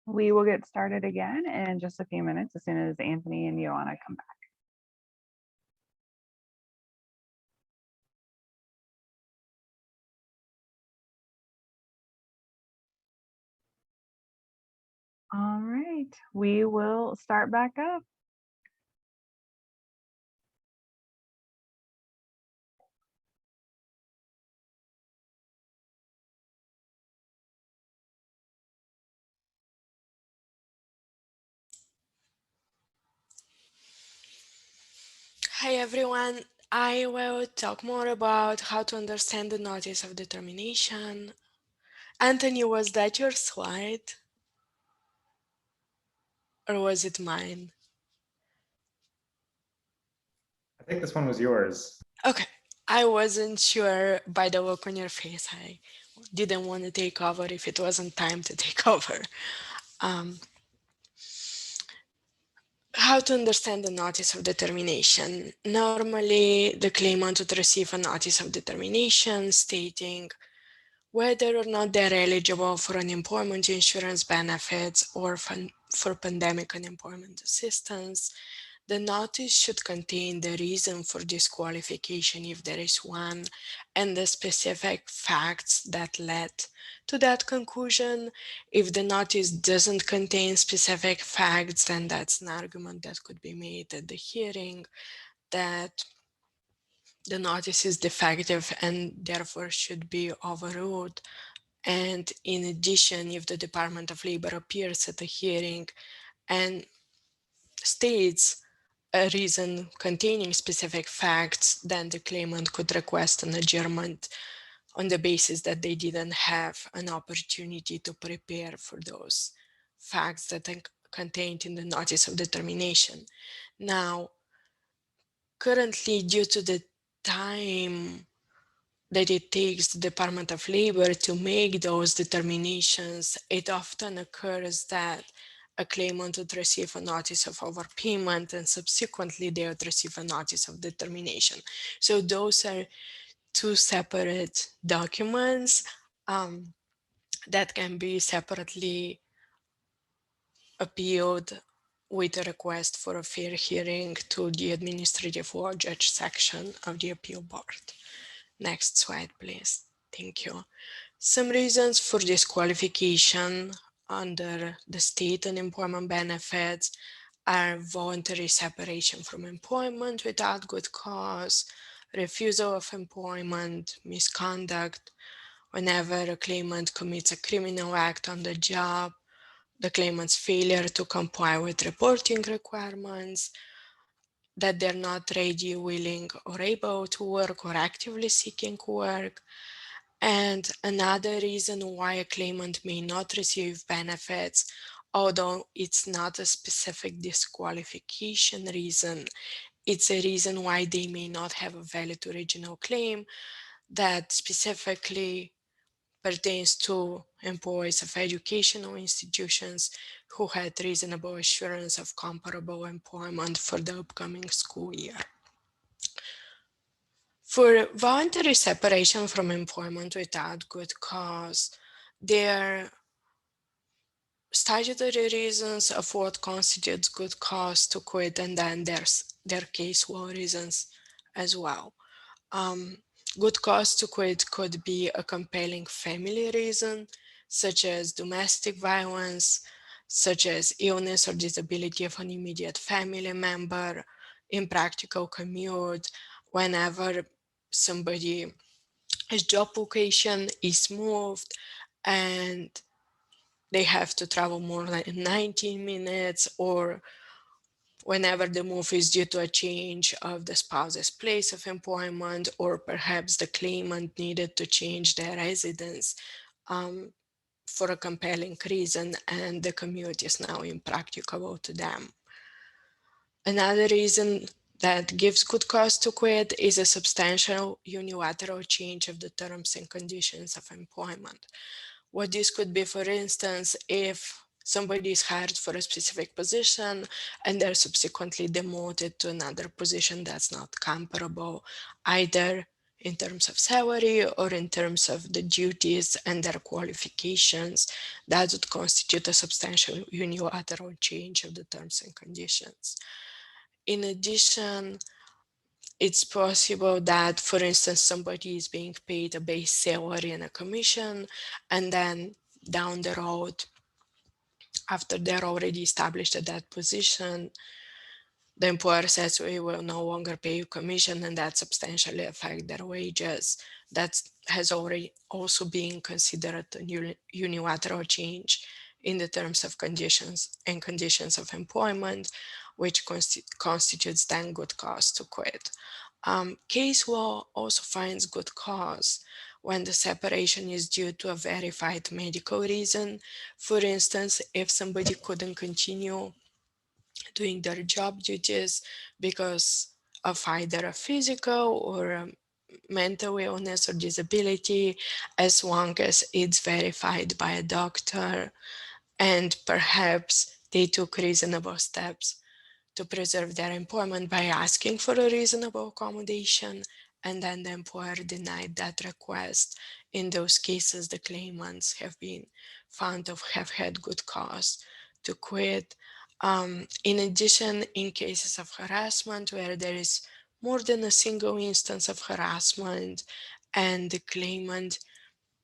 We will get started again in just a few minutes as soon as Anthony and Yoana come back. All right, we will start back up. Hi everyone, I will talk more about how to understand the notice of determination. Anthony, was that your slide? Or was it mine? I think this one was yours. Okay, I wasn't sure by the look on your face. I didn't want to take over if it wasn't time to take over. How to understand the notice of determination. Normally, the claimant would receive a notice of determination stating whether or not they're eligible for unemployment insurance benefits or for pandemic unemployment assistance. The notice should contain the reason for disqualification if there is one, and the specific facts that led to that conclusion. If the notice doesn't contain specific facts, then that's an argument that could be made at the hearing that the notice is defective and therefore should be overruled. And in addition, if the Department of Labor appears at the hearing and states a reason containing specific facts, then the claimant could request an adjournment on the basis that they didn't have an opportunity to prepare for those facts that are contained in the notice of determination. Now, currently, due to the time that it takes the Department of Labor to make those determinations, it often occurs that a claimant would receive a notice of overpayment and subsequently they would receive a notice of determination. So those are two separate documents that can be separately appealed with a request for a fair hearing to the administrative law judge section of the appeal board. Next slide, please. Thank you. Some reasons for disqualification under the state unemployment benefits are voluntary separation from employment without good cause, refusal of employment, misconduct, whenever a claimant commits a criminal act on the job, the claimant's failure to comply with reporting requirements, that they're not ready, willing, or able to work or actively seeking work. And another reason why a claimant may not receive benefits, although it's not a specific disqualification reason, it's a reason why they may not have a valid original claim that specifically pertains to employees of educational institutions who had reasonable assurance of comparable employment for the upcoming school year. For voluntary separation from employment without good cause, there are statutory reasons of what constitutes good cause to quit, and then their case law reasons as well. Good cause to quit could be a compelling family reason, such as domestic violence, such as illness or disability of an immediate family member, impractical commute, whenever somebody's job location is moved and they have to travel more than 19 minutes, or whenever the move is due to a change of the spouse's place of employment, or perhaps the claimant needed to change their residence for a compelling reason and the commute is now impracticable to them. Another reason that gives good cause to quit is a substantial unilateral change of the terms and conditions of employment. What this could be, for instance, if somebody is hired for a specific position and they're subsequently demoted to another position that's not comparable, either in terms of salary or in terms of the duties and their qualifications, that would constitute a substantial unilateral change of the terms and conditions. In addition, it's possible that, for instance, somebody is being paid a base salary and a commission, and then down the road, after they're already established at that position, the employer says we will no longer pay you commission, and that substantially affect their wages. That has already also been considered a unilateral change in the terms of conditions and conditions of employment, which constitutes then good cause to quit. Case law also finds good cause when the separation is due to a verified medical reason. For instance, if somebody couldn't continue doing their job duties because of either a physical or a mental illness or disability, as long as it's verified by a doctor and perhaps they took reasonable steps to preserve their employment by asking for a reasonable accommodation, and then the employer denied that request. In those cases, the claimants have been found to have had good cause to quit. In addition, in cases of harassment where there is more than a single instance of harassment and the claimant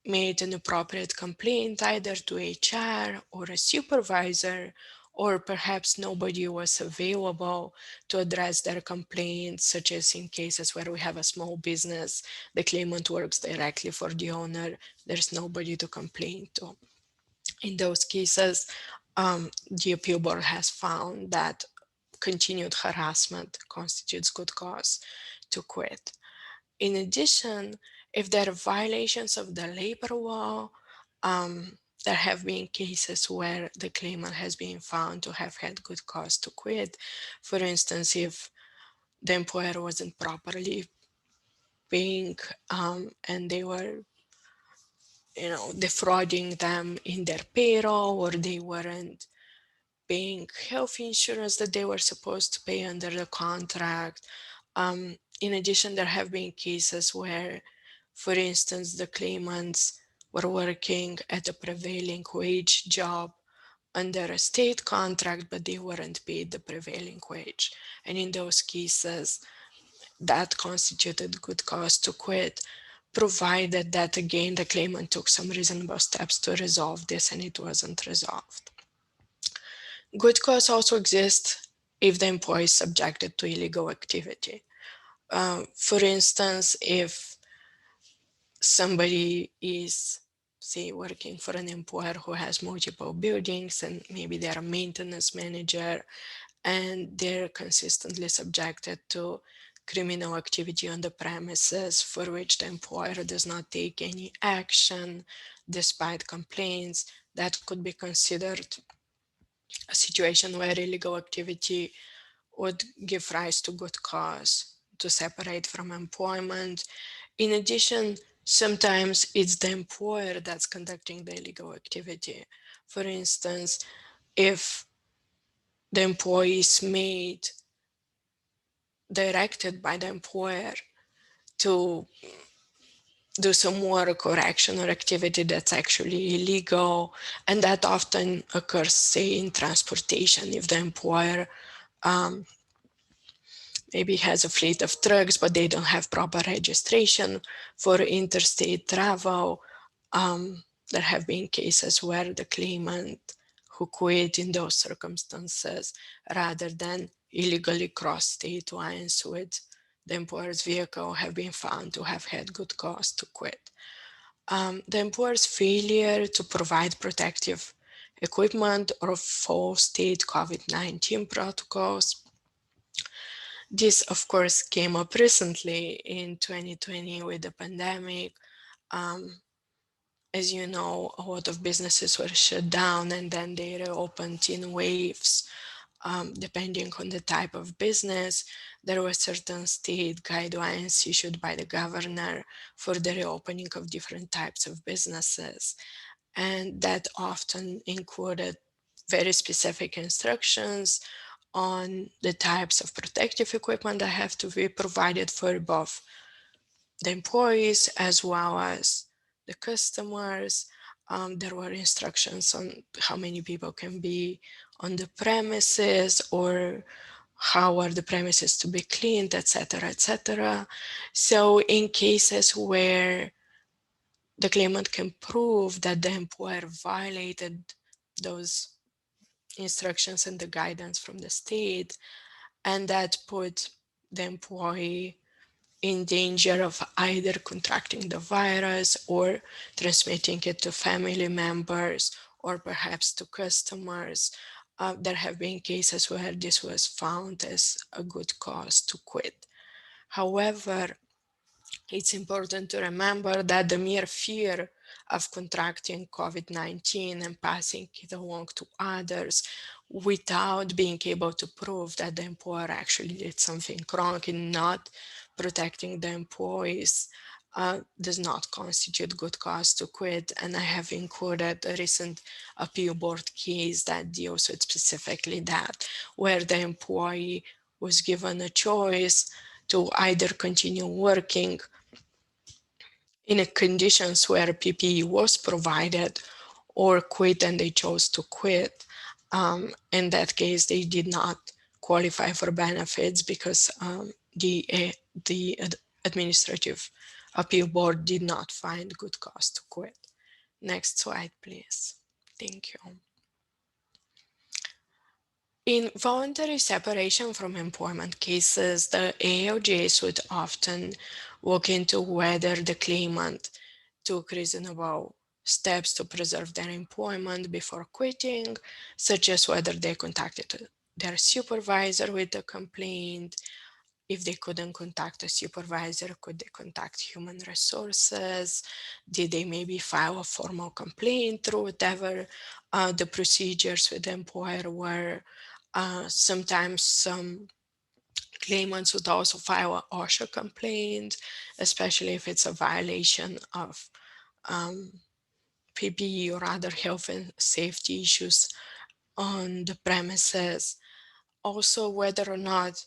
made an appropriate complaint either to HR or a supervisor, or perhaps nobody was available to address their complaint, such as in cases where we have a small business, the claimant works directly for the owner, there's nobody to complain to. In those cases, the appeal board has found that continued harassment constitutes good cause to quit. In addition, if there are violations of the labor law, there have been cases where the claimant has been found to have had good cause to quit. For instance, if the employer wasn't properly paying and they were defrauding them in their payroll, or they weren't paying health insurance that they were supposed to pay under the contract. In addition, there have been cases where, for instance, the claimants were working at a prevailing wage job under a state contract, but they weren't paid the prevailing wage. And in those cases, that constituted good cause to quit, provided that, again, the claimant took some reasonable steps to resolve this and it wasn't resolved. Good cause also exists if the employee is subjected to illegal activity. For instance, if somebody is, say, working for an employer who has multiple buildings and maybe they're a maintenance manager and they're consistently subjected to criminal activity on the premises for which the employer does not take any action despite complaints, that could be considered a situation where illegal activity would give rise to good cause to separate from employment. In addition, sometimes it's the employer that's conducting the illegal activity. For instance, if the employee is made directed by the employer to do some work or action or activity that's actually illegal, and that often occurs, say, in transportation. If the employer maybe has a fleet of trucks, but they don't have proper registration for interstate travel. There have been cases where the claimant who quit in those circumstances, rather than illegally cross state lines with the employer's vehicle, have been found to have had good cause to quit. The employer's failure to provide protective equipment or full state COVID-19 protocols. This, of course, came up recently in 2020 with the pandemic. As you know, a lot of businesses were shut down and then they reopened in waves. Depending on the type of business, there were certain state guidelines issued by the governor for the reopening of different types of businesses. And that often included very specific instructions on the types of protective equipment that have to be provided for both the employees as well as the customers. There were instructions on how many people can be on the premises or how are the premises to be cleaned, etc., etc. So in cases where the claimant can prove that the employer violated those instructions and the guidance from the state, and that put the employee in danger of either contracting the virus or transmitting it to family members or perhaps to customers. There have been cases where this was found as a good cause to quit. However, it's important to remember that the mere fear of contracting COVID-19 and passing it along to others without being able to prove that the employer actually did something wrong in not protecting the employees does not constitute good cause to quit. And I have included a recent appeal board case that deals with specifically that, where the employee was given a choice to either continue working in conditions where PPE was provided or quit, and they chose to quit. In that case, they did not qualify for benefits because the administrative appeal board did not find good cause to quit. Next slide, please. Thank you. In voluntary separation from employment cases, the ALJs would often look into whether the claimant took reasonable steps to preserve their employment before quitting, such as whether they contacted their supervisor with a complaint. If they couldn't contact a supervisor, could they contact human resources? Did they maybe file a formal complaint through whatever the procedures with the employer were? Sometimes some claimants would also file an OSHA complaint, especially if it's a violation of PPE or other health and safety issues on the premises. Also, whether or not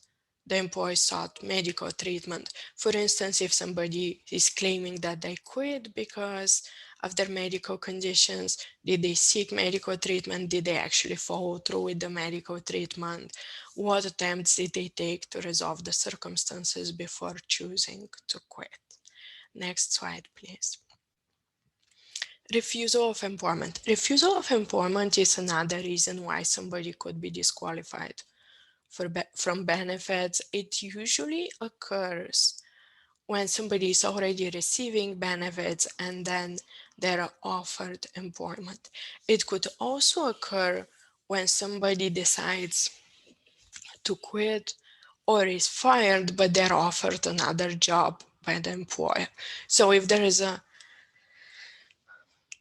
the employee sought medical treatment. For instance, if somebody is claiming that they quit because of their medical conditions, did they seek medical treatment? Did they actually follow through with the medical treatment? What attempts did they take to resolve the circumstances before choosing to quit? Next slide, please. Refusal of employment. Refusal of employment is another reason why somebody could be disqualified from benefits. It usually occurs when somebody is already receiving benefits and then they're offered employment. It could also occur when somebody decides to quit or is fired, but they're offered another job by the employer. So if there is a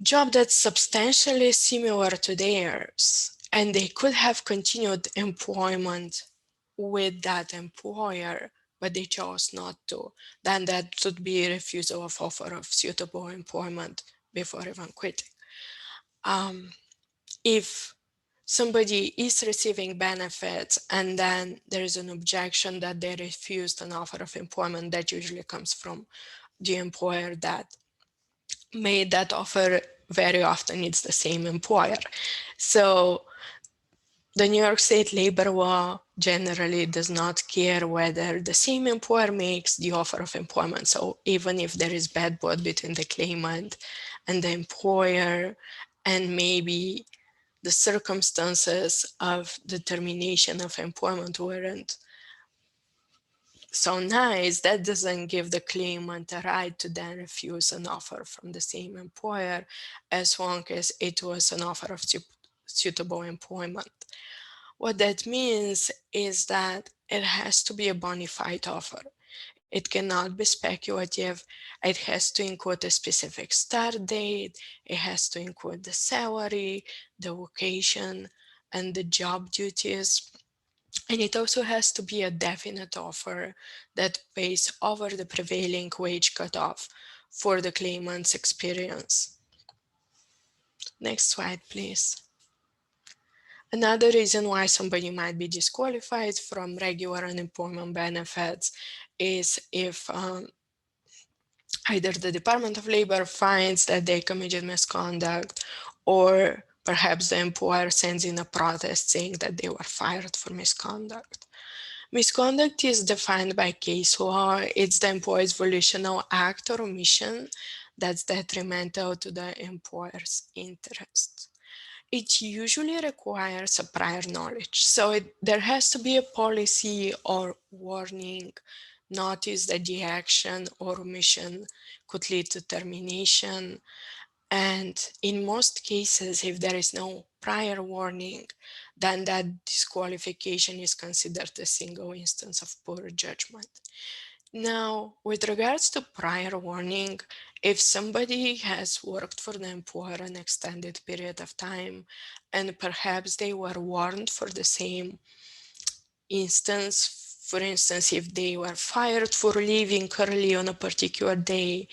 job that's substantially similar to theirs and they could have continued employment with that employer, but they chose not to, then that would be a refusal of offer of suitable employment before even quitting. If somebody is receiving benefits and then there is an objection that they refused an offer of employment, that usually comes from the employer that made that offer. Very often it's the same employer. So the New York State labor law generally does not care whether the same employer makes the offer of employment. So even if there is bad blood between the claimant and the employer, and maybe the circumstances of the termination of employment weren't so nice, that doesn't give the claimant a right to then refuse an offer from the same employer, as long as it was an offer of suitable employment. What that means is that it has to be a bona fide offer. It cannot be speculative. It has to include a specific start date. It has to include the salary, the location, and the job duties. And it also has to be a definite offer that pays over the prevailing wage cutoff for the claimant's experience. Next slide, please. Another reason why somebody might be disqualified from regular unemployment benefits is if either the Department of Labor finds that they committed misconduct, or perhaps the employer sends in a protest saying that they were fired for misconduct. Misconduct is defined by case law. It's the employee's volitional act or omission that's detrimental to the employer's interests. It usually requires a prior knowledge. So there has to be a policy or warning, notice that the action or omission could lead to termination. And in most cases, if there is no prior warning, then that disqualification is considered a single instance of poor judgment. Now, with regards to prior warning, if somebody has worked for the employer an extended period of time, and perhaps they were warned for the same instance, for instance, if they were fired for leaving early on a particular day,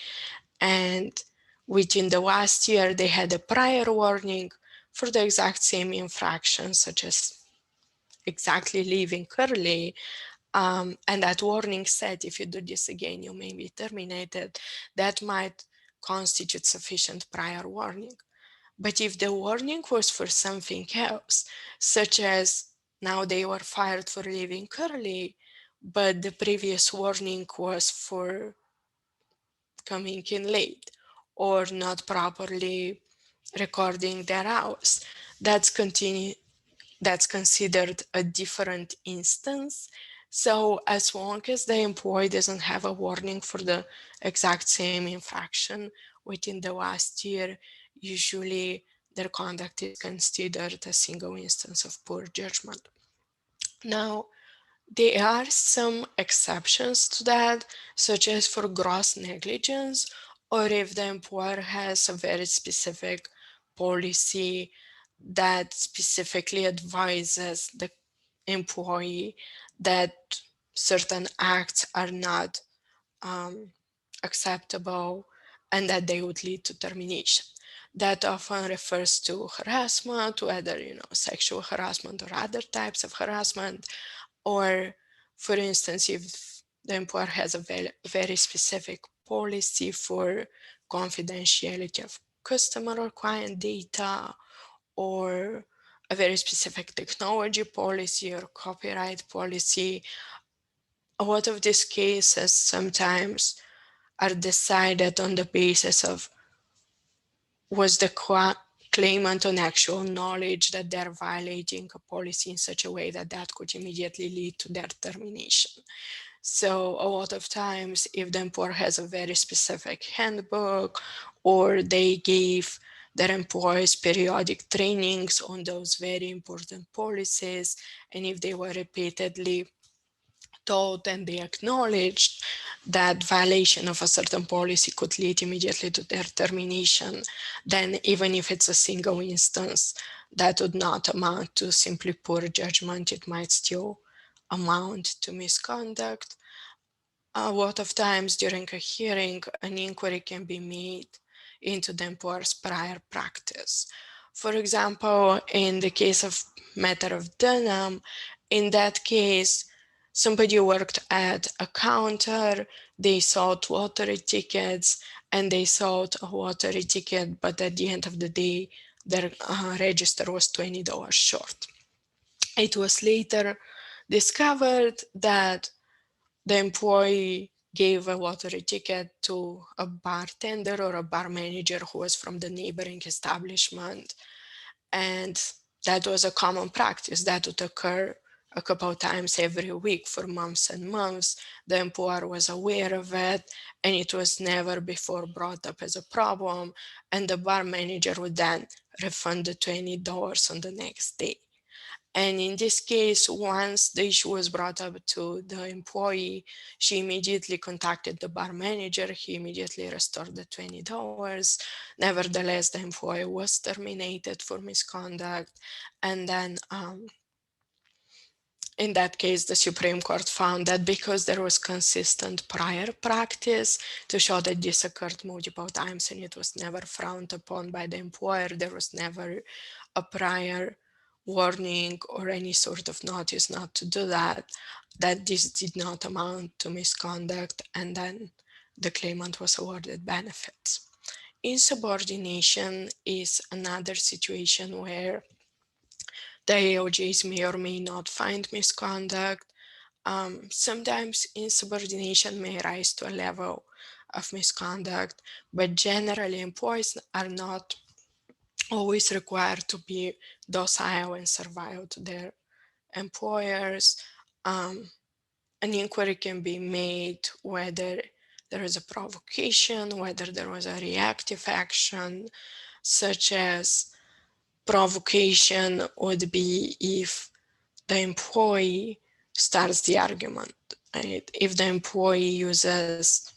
and within the last year they had a prior warning for the exact same infraction, such as exactly leaving early, and that warning said, if you do this again, you may be terminated, that might constitute sufficient prior warning. But if the warning was for something else, such as now they were fired for leaving early, but the previous warning was for coming in late or not properly recording their hours, that's considered a different instance. So as long as the employee doesn't have a warning for the exact same infraction within the last year, usually their conduct is considered a single instance of poor judgment. Now, there are some exceptions to that, such as for gross negligence, or if the employer has a very specific policy that specifically advises the employee that certain acts are not acceptable and that they would lead to termination. That often refers to harassment, whether sexual harassment or other types of harassment, or for instance, if the employer has a very specific policy for confidentiality of customer or client data, or a very specific technology policy or copyright policy. A lot of these cases sometimes are decided on the basis of, was the claimant on actual knowledge that they're violating a policy in such a way that that could immediately lead to their termination. So a lot of times, if the employer has a very specific handbook, or they gave their employees periodic trainings on those very important policies, and if they were repeatedly told and they acknowledged that violation of a certain policy could lead immediately to their termination, then even if it's a single instance, that would not amount to simply poor judgment. It might still amount to misconduct. A lot of times during a hearing, an inquiry can be made into the employer's prior practice. For example, in the case of matter of Dunham, in that case, somebody worked at a counter, they sold lottery tickets, and they sold a lottery ticket, but at the end of the day, their register was $20 short. It was later discovered that the employee gave a lottery ticket to a bartender or a bar manager who was from the neighboring establishment. And that was a common practice that would occur a couple of times every week for months and months. The employer was aware of it, and it was never before brought up as a problem. And the bar manager would then refund the $20 on the next day. And in this case, once the issue was brought up to the employee, she immediately contacted the bar manager. He immediately restored the $20. Nevertheless, the employee was terminated for misconduct. And then in that case, the Supreme Court found that because there was consistent prior practice to show that this occurred multiple times and it was never frowned upon by the employer, there was never a prior warning or any sort of notice not to do that, that this did not amount to misconduct, and then the claimant was awarded benefits. Insubordination is another situation where the ALJs may or may not find misconduct. Sometimes insubordination may rise to a level of misconduct, but generally employees are not always required to be docile and servile to their employers. An inquiry can be made whether there is a provocation, whether there was a reactive action, such as provocation would be if the employee starts the argument, right? If the employee uses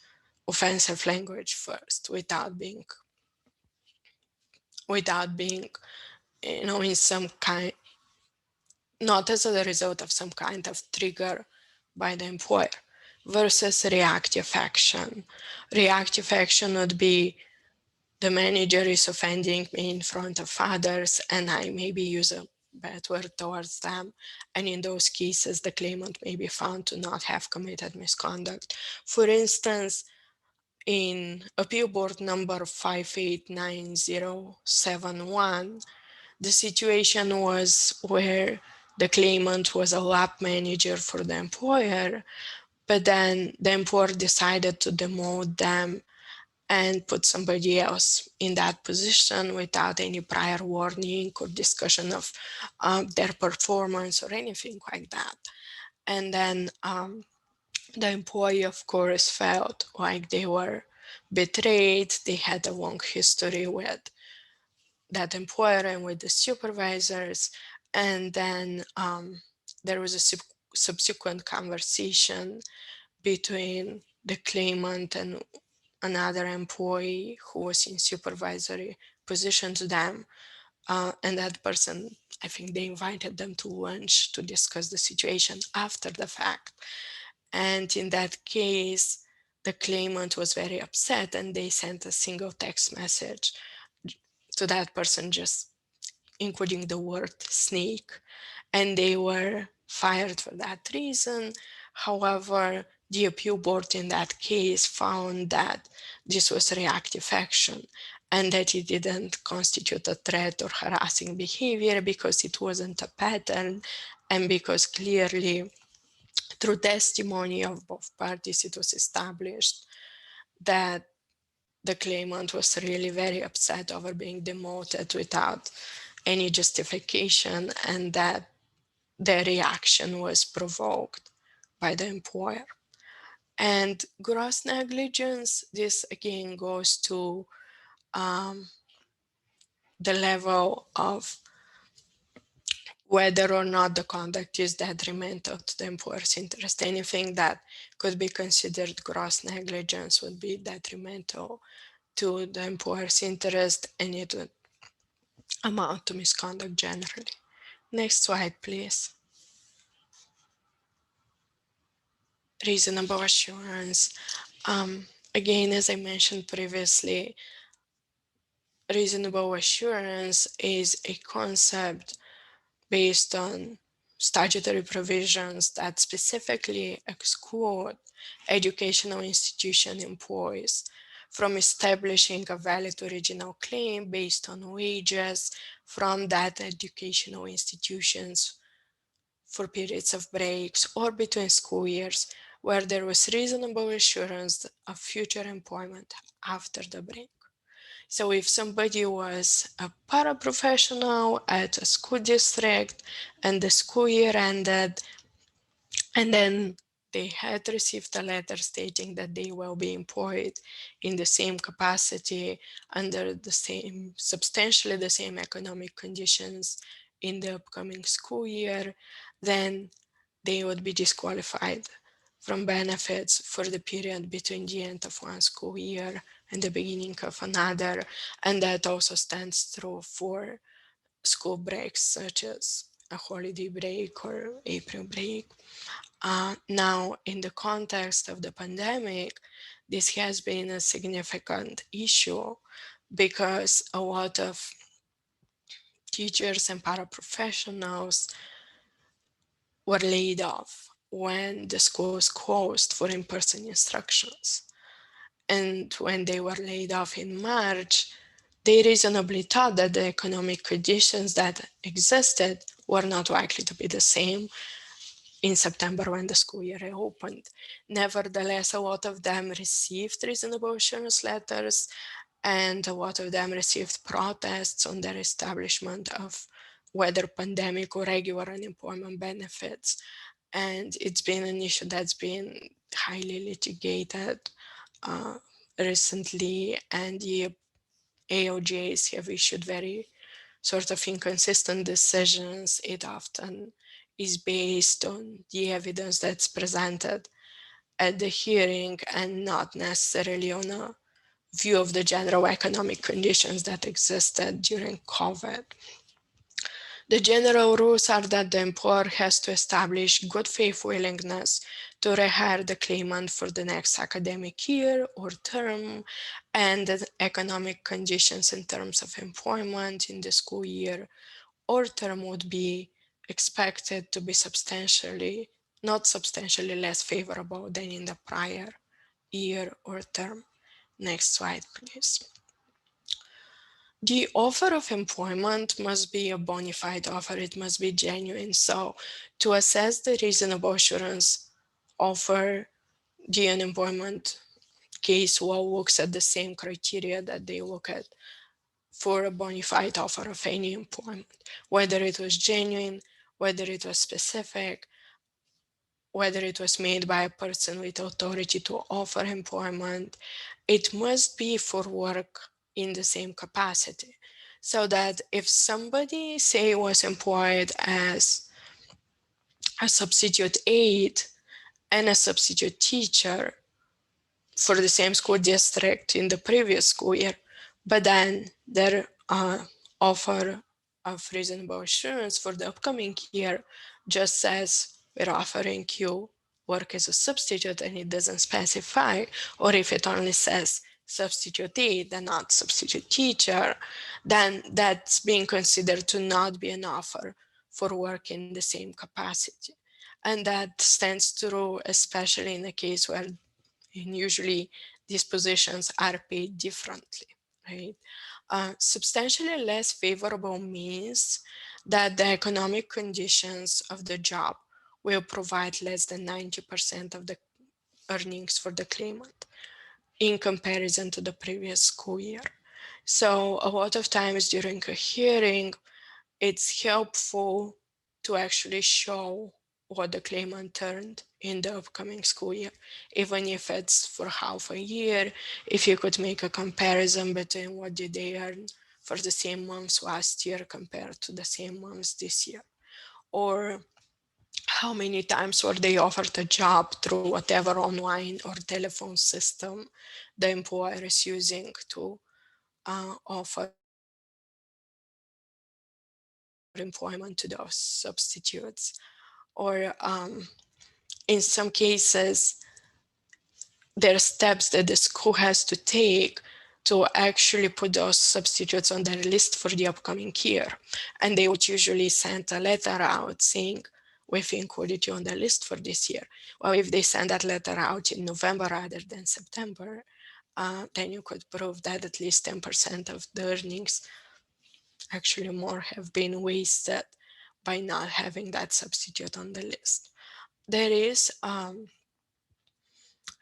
offensive language first without being in some kind, not as a result of some kind of trigger by the employer, versus reactive action. Reactive action would be the manager is offending me in front of others and I maybe use a bad word towards them. And in those cases, the claimant may be found to not have committed misconduct. For instance, in Appeal Board number 589071, the situation was where the claimant was a lab manager for the employer, but then the employer decided to demote them and put somebody else in that position without any prior warning or discussion of their performance or anything like that. And then the employee, of course, felt like they were betrayed. They had a long history with that employer and with the supervisors. And then there was a subsequent conversation between the claimant and another employee who was in supervisory position to them. And that person, I think they invited them to lunch to discuss the situation after the fact. And in that case, the claimant was very upset and they sent a single text message to that person, just including the word snake, and they were fired for that reason. However, the appeal board in that case found that this was reactive action and that it didn't constitute a threat or harassing behavior because it wasn't a pattern, and because clearly through testimony of both parties it was established that the claimant was really very upset over being demoted without any justification, and that their reaction was provoked by the employer. And gross negligence, this again goes to the level of whether or not the conduct is detrimental to the employer's interest. Anything that could be considered gross negligence would be detrimental to the employer's interest, and it would amount to misconduct generally. Next slide, please. Reasonable assurance. Again, as I mentioned previously, reasonable assurance is a concept based on statutory provisions that specifically exclude educational institution employees from establishing a valid original claim based on wages from that educational institutions for periods of breaks or between school years where there was reasonable assurance of future employment after the break. So if somebody was a paraprofessional at a school district and the school year ended, and then they had received a letter stating that they will be employed in the same capacity under the same, substantially the same economic conditions in the upcoming school year, then they would be disqualified from benefits for the period between the end of one school year and the beginning of another. And that also stands true for school breaks, such as a holiday break or April break. Now, in the context of the pandemic, this has been a significant issue because a lot of teachers and paraprofessionals were laid off when the schools closed for in-person instructions. and when they were laid off in March, they reasonably thought that the economic conditions that existed were not likely to be the same in September when the school year reopened. Nevertheless, a lot of them received reasonable assurance letters, and a lot of them received protests on their establishment of whether pandemic or regular unemployment benefits. And it's been an issue that's been highly litigated recently, and the AOJs have issued very sort of inconsistent decisions. It often is based on the evidence that's presented at the hearing and not necessarily on a view of the general economic conditions that existed during COVID. The general rules are that the employer has to establish good faith willingness to rehire the claimant for the next academic year or term, and the economic conditions in terms of employment in the school year or term would be expected to be not substantially less favorable than in the prior year or term. Next slide, please. The offer of employment must be a bona fide offer. It must be genuine. So to assess the reasonable assurance offer, the unemployment case law looks at the same criteria that they look at for a bona fide offer of any employment, whether it was genuine, whether it was specific, whether it was made by a person with authority to offer employment. It must be for work in the same capacity. So that if somebody, say, was employed as a substitute aide and a substitute teacher for the same school district in the previous school year, but then their offer of reasonable assurance for the upcoming year just says, we're offering you work as a substitute, and it doesn't specify, or if it only says substitute aide and not substitute teacher, then that's being considered to not be an offer for work in the same capacity. And that stands true especially in a case where usually these positions are paid differently, right? Substantially less favorable means that the economic conditions of the job will provide less than 90% of the earnings for the claimant in comparison to the previous school year. So a lot of times during a hearing, it's helpful to actually show what the claimant earned in the upcoming school year, even if it's for half a year. If you could make a comparison between what did they earn for the same months last year compared to the same months this year, or how many times were they offered a job through whatever online or telephone system the employer is using to offer employment to those substitutes. Or in some cases, there are steps that the school has to take to actually put those substitutes on their list for the upcoming year. And they would usually send a letter out saying, we've included you on the list for this year. Well, if they send that letter out in November rather than September, then you could prove that at least 10% of the earnings, actually more, have been wasted by not having that substitute on the list. There is an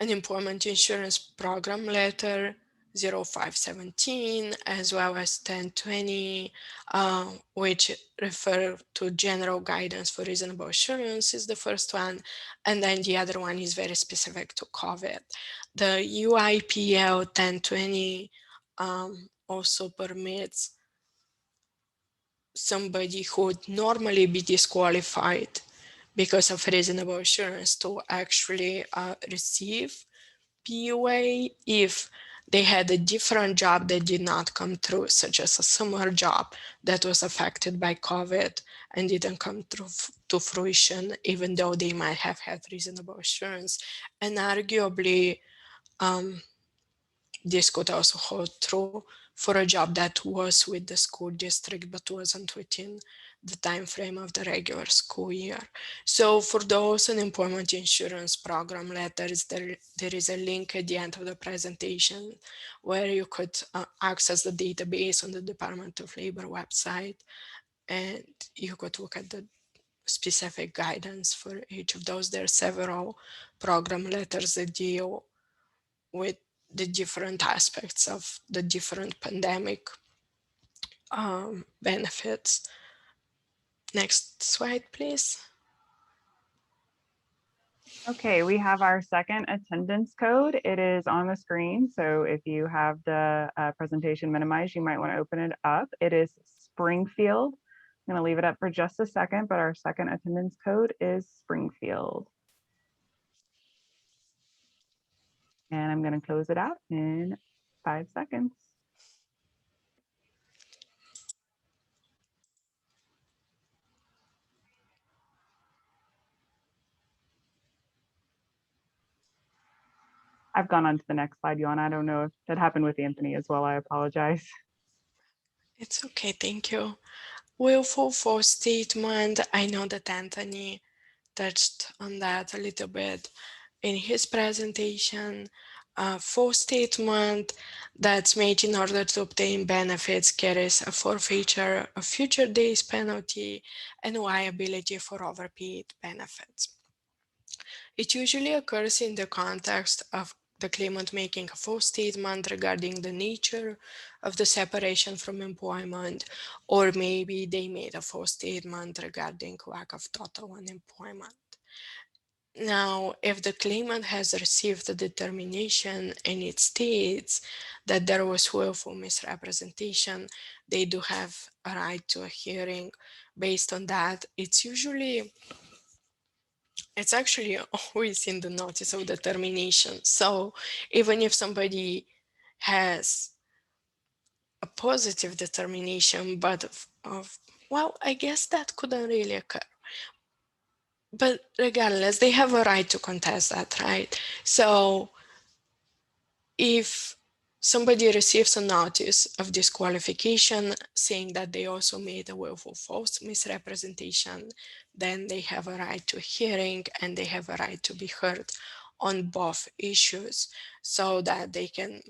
employment insurance program letter 0517 as well as 1020, which refer to general guidance for reasonable assurance is the first one, and then the other one is very specific to COVID. The UIPL 1020 also permits somebody who would normally be disqualified because of reasonable assurance to actually receive PUA if they had a different job that did not come through, such as a summer job that was affected by COVID and didn't come through to fruition, even though they might have had reasonable assurance. And arguably, this could also hold true for a job that was with the school district but wasn't within the time frame of the regular school year. So for those unemployment insurance program letters, there is a link at the end of the presentation where you could access the database on the Department of Labor website, and you could look at the specific guidance for each of those. There are several program letters that deal with the different aspects of the different pandemic benefits. Next slide, please. Okay, we have our second attendance code. It is on the screen. So if you have the presentation minimized, you might want to open it up. It is Springfield. I'm going to leave it up for just a second, but our second attendance code is Springfield. And I'm going to close it out in 5 seconds. I've gone on to the next slide, Yoana. I don't know if that happened with Anthony as well. I apologize. It's okay, thank you. Willful false statement. I know that Anthony touched on that a little bit in his presentation. False statement that's made in order to obtain benefits carries a forfeiture, a future days penalty, and liability for overpaid benefits. It usually occurs in the context of the claimant making a false statement regarding the nature of the separation from employment, or maybe they made a false statement regarding lack of total unemployment. Now, if the claimant has received a determination and it states that there was willful misrepresentation, they do have a right to a hearing. Based on that, it's actually always in the notice of determination. So even if somebody has a positive determination, but well, I guess that couldn't really occur. But regardless, they have a right to contest that, right? So if somebody receives a notice of disqualification saying that they also made a willful false misrepresentation, then they have a right to a hearing and they have a right to be heard on both issues so that they can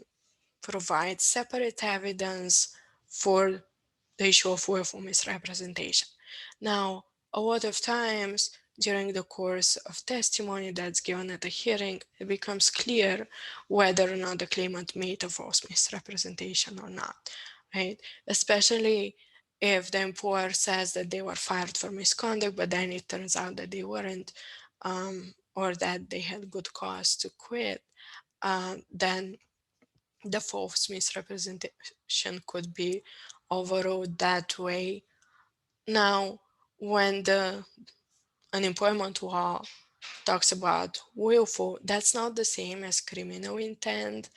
provide separate evidence for the issue of willful misrepresentation. Now, a lot of times during the course of testimony that's given at a hearing, it becomes clear whether or not the claimant made a false misrepresentation or not, right? Especially if the employer says that they were fired for misconduct, but then it turns out that they weren't, or that they had good cause to quit, then the false misrepresentation could be overruled that way. Now, when the unemployment law talks about willful, that's not the same as criminal intent.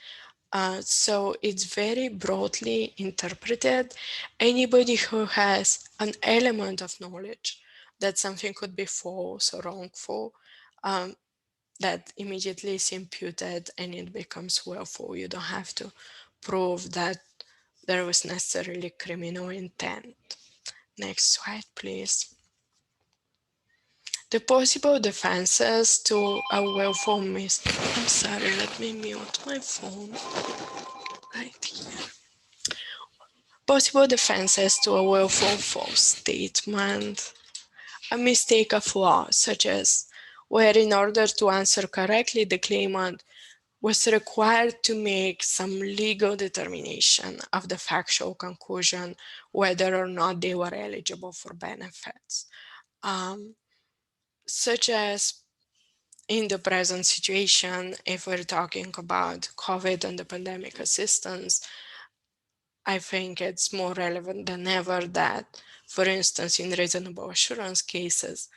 So it's very broadly interpreted. Anybody who has an element of knowledge that something could be false or wrongful, that immediately is imputed and it becomes willful. You don't have to prove that there was necessarily criminal intent. Next slide, please. The possible defenses to a willful I'm sorry, let me mute my phone right here. Possible defenses to a willful false statement. A mistake of law, such as where in order to answer correctly, the claimant was required to make some legal determination of the factual conclusion whether or not they were eligible for benefits. Such as in the present situation, if we're talking about COVID and the pandemic assistance, I think it's more relevant than ever that, for instance, in reasonable assurance cases,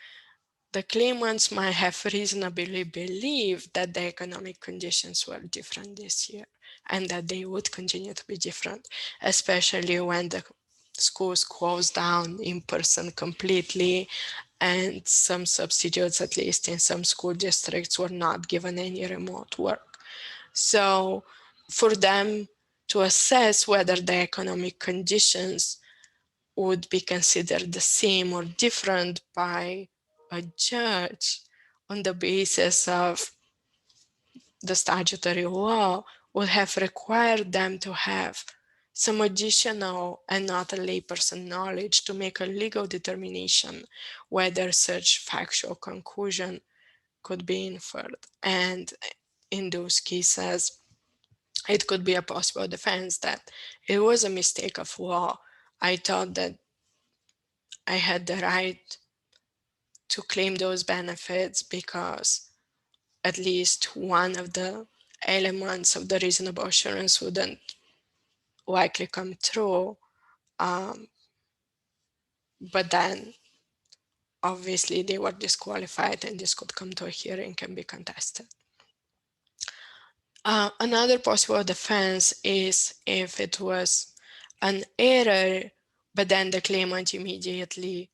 the claimants might have reasonably believed that the economic conditions were different this year and that they would continue to be different, especially when the schools closed down in person completely and some substitutes, at least in some school districts, were not given any remote work. So for them to assess whether the economic conditions would be considered the same or different by a judge on the basis of the statutory law would have required them to have some additional and not a layperson knowledge to make a legal determination whether such factual conclusion could be inferred. And in those cases, it could be a possible defense that it was a mistake of law. I thought that I had the right to claim those benefits because at least one of the elements of the reasonable assurance wouldn't likely come true. But then obviously they were disqualified and this could come to a hearing and be contested. Another possible defense is if it was an error, but then the claimant immediately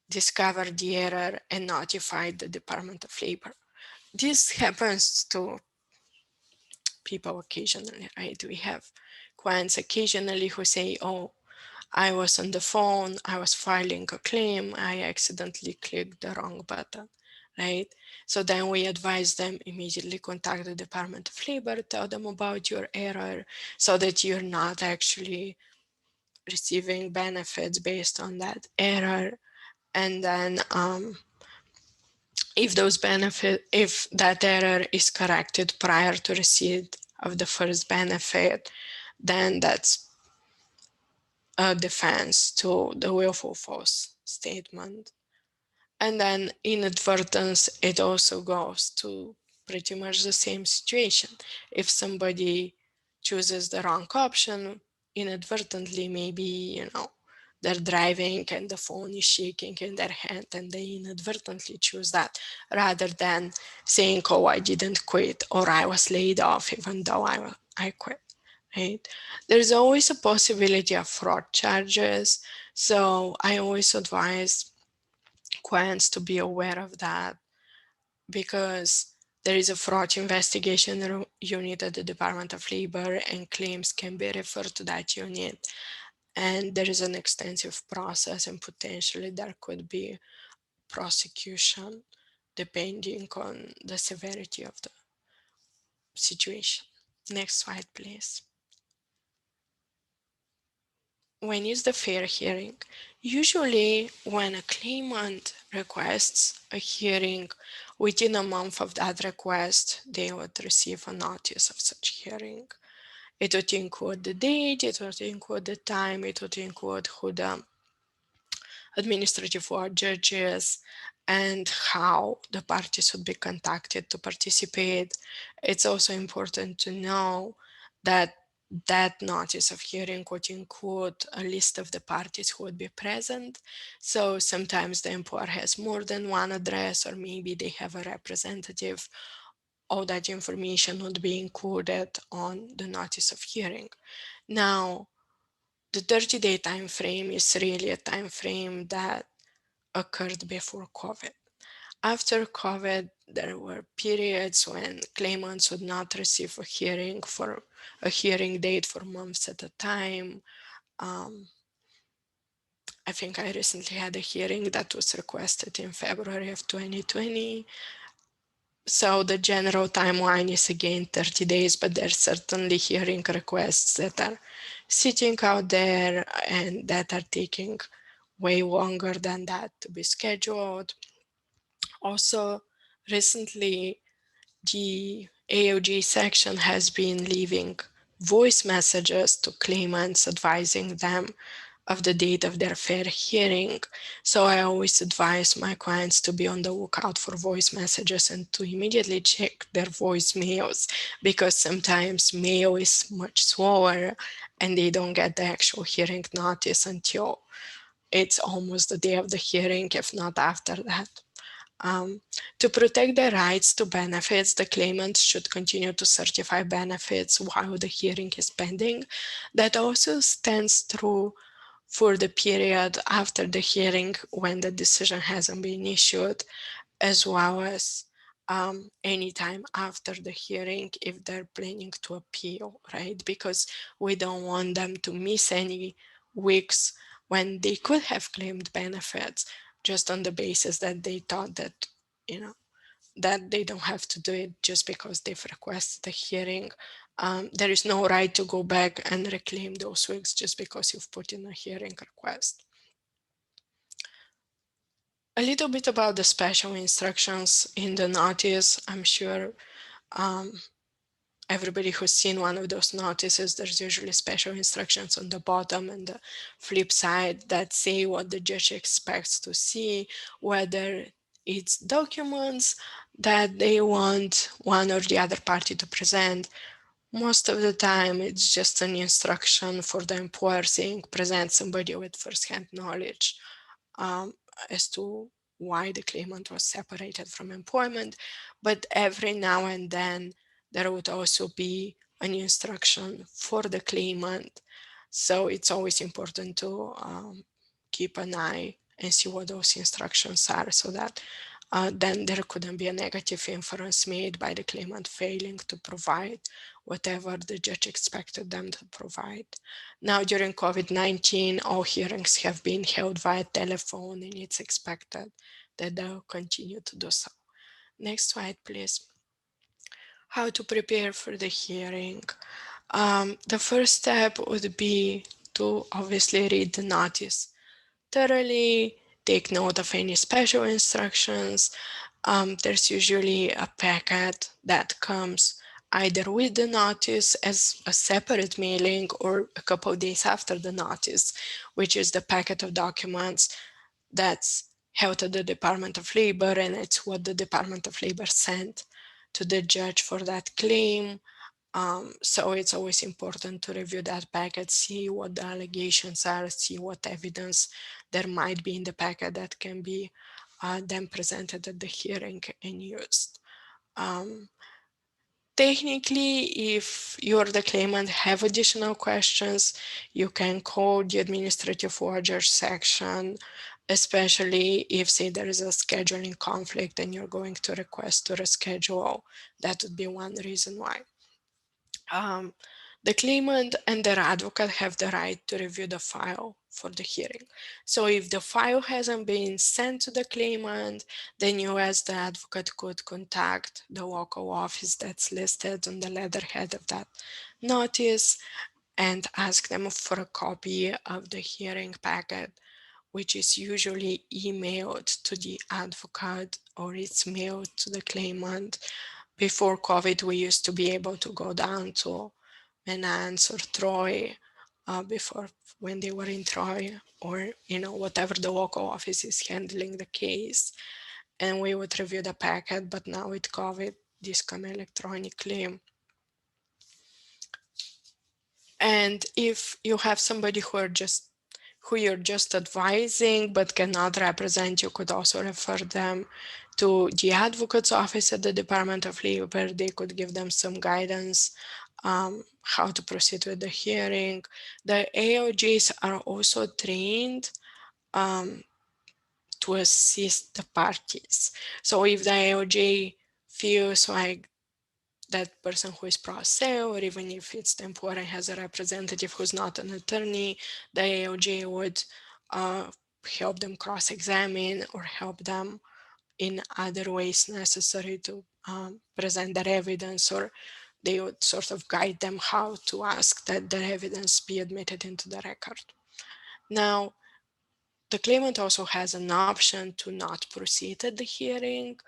discovered the error and notified the Department of Labor. This happens to people occasionally, right? We have clients occasionally who say, oh, I was on the phone, I was filing a claim, I accidentally clicked the wrong button, right? So then we advise them immediately contact the Department of Labor, tell them about your error so that you're not actually receiving benefits based on that error. And then if that error is corrected prior to receipt of the first benefit, then that's a defense to the willful false statement. And then inadvertence, it also goes to pretty much the same situation. If somebody chooses the wrong option inadvertently, maybe, they're driving and the phone is shaking in their hand and they inadvertently choose that rather than saying, oh, I didn't quit or I was laid off even though I quit. Right? There's always a possibility of fraud charges. So I always advise clients to be aware of that because there is a fraud investigation unit at the Department of Labor and claims can be referred to that unit. And there is an extensive process and potentially there could be prosecution depending on the severity of the situation. Next slide, please. When is the fair hearing? Usually when a claimant requests a hearing, within a month of that request, they would receive a notice of such hearing. It would include the date, it would include the time, it would include who the administrative law judge is and how the parties would be contacted to participate. It's also important to know that that notice of hearing would include a list of the parties who would be present. So sometimes the employer has more than one address, or maybe they have a representative. All that information would be included on the notice of hearing. Now, the 30-day time frame is really a time frame that occurred before COVID. After COVID, there were periods when claimants would not receive a hearing date for months at a time. I think I recently had a hearing that was requested in February of 2020. So the general timeline is again 30 days, but there's certainly hearing requests that are sitting out there and that are taking way longer than that to be scheduled. Also, recently, the AOG section has been leaving voice messages to claimants advising them of the date of their fair hearing. So I always advise my clients to be on the lookout for voice messages and to immediately check their voicemails because sometimes mail is much slower and they don't get the actual hearing notice until it's almost the day of the hearing, if not after that. To protect the rights to benefits, the claimant should continue to certify benefits while the hearing is pending. That also stands true for the period after the hearing when the decision hasn't been issued, as well as anytime after the hearing if they're planning to appeal, right? Because we don't want them to miss any weeks when they could have claimed benefits just on the basis that they thought that, that they don't have to do it just because they've requested a hearing. There is no right to go back and reclaim those weeks just because you've put in a hearing request. A little bit about the special instructions in the notice. I'm sure everybody who's seen one of those notices, there's usually special instructions on the bottom and the flip side that say what the judge expects to see, whether it's documents that they want one or the other party to present. Most of the time, it's just an instruction for the employer saying present somebody with first-hand knowledge um, as to why the claimant was separated from employment. But every now and then, there would also be an instruction for the claimant. So it's always important to keep an eye and see what those instructions are so that then there couldn't be a negative inference made by the claimant failing to provide whatever the judge expected them to provide. Now, during COVID-19, all hearings have been held via telephone, and it's expected that they'll continue to do so. Next slide, please. How to prepare for the hearing. The first step would be to obviously read the notice thoroughly, take note of any special instructions. There's usually a packet that comes either with the notice as a separate mailing or a couple of days after the notice, which is the packet of documents that's held at the Department of Labor, and it's what the Department of Labor sent to the judge for that claim. So it's always important to review that packet, see what the allegations are, see what evidence there might be in the packet that can be then presented at the hearing and used. Technically, if you or the claimant have additional questions, you can call the administrative law judge section, especially if, say, there is a scheduling conflict and you're going to request to reschedule. That would be one reason why. The claimant and their advocate have the right to review the file for the hearing. So if the file hasn't been sent to the claimant, then you as the advocate could contact the local office that's listed on the letterhead of that notice and ask them for a copy of the hearing packet, which is usually emailed to the advocate or it's mailed to the claimant. Before COVID, we used to be able to go down to Menance or Troy before when they were in Troy, or whatever the local office is handling the case, and we would review the packet. But now with COVID, this come electronically. And if you have somebody who you're just advising but cannot represent, you could also refer them to the advocate's office at the Department of Labor. They could give them some guidance how to proceed with the hearing. The AOJs are also trained to assist the parties. So if the AOJ feels like that person who is pro se, or even if it's the employer and has a representative who's not an attorney, the AOJ would help them cross-examine or help them in other ways necessary to present their evidence, or they would sort of guide them how to ask that their evidence be admitted into the record. Now, the claimant also has an option to not proceed at the hearing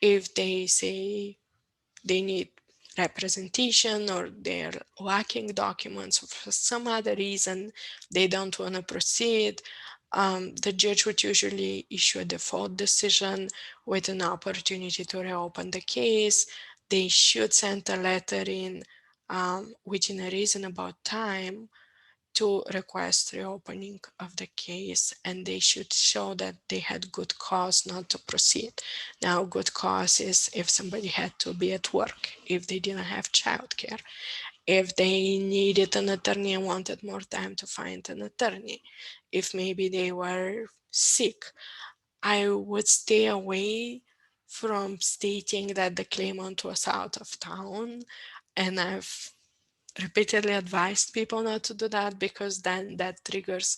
if they say they need representation or they're lacking documents or for some other reason they don't want to proceed. The judge would usually issue a default decision with an opportunity to reopen the case. They should send a letter in within a reasonable time to request reopening of the case, and they should show that they had good cause not to proceed. Now, good cause is if somebody had to be at work, if they didn't have childcare, if they needed an attorney and wanted more time to find an attorney, if maybe they were sick. I would stay away from stating that the claimant was out of town. And I've repeatedly advised people not to do that, because then that triggers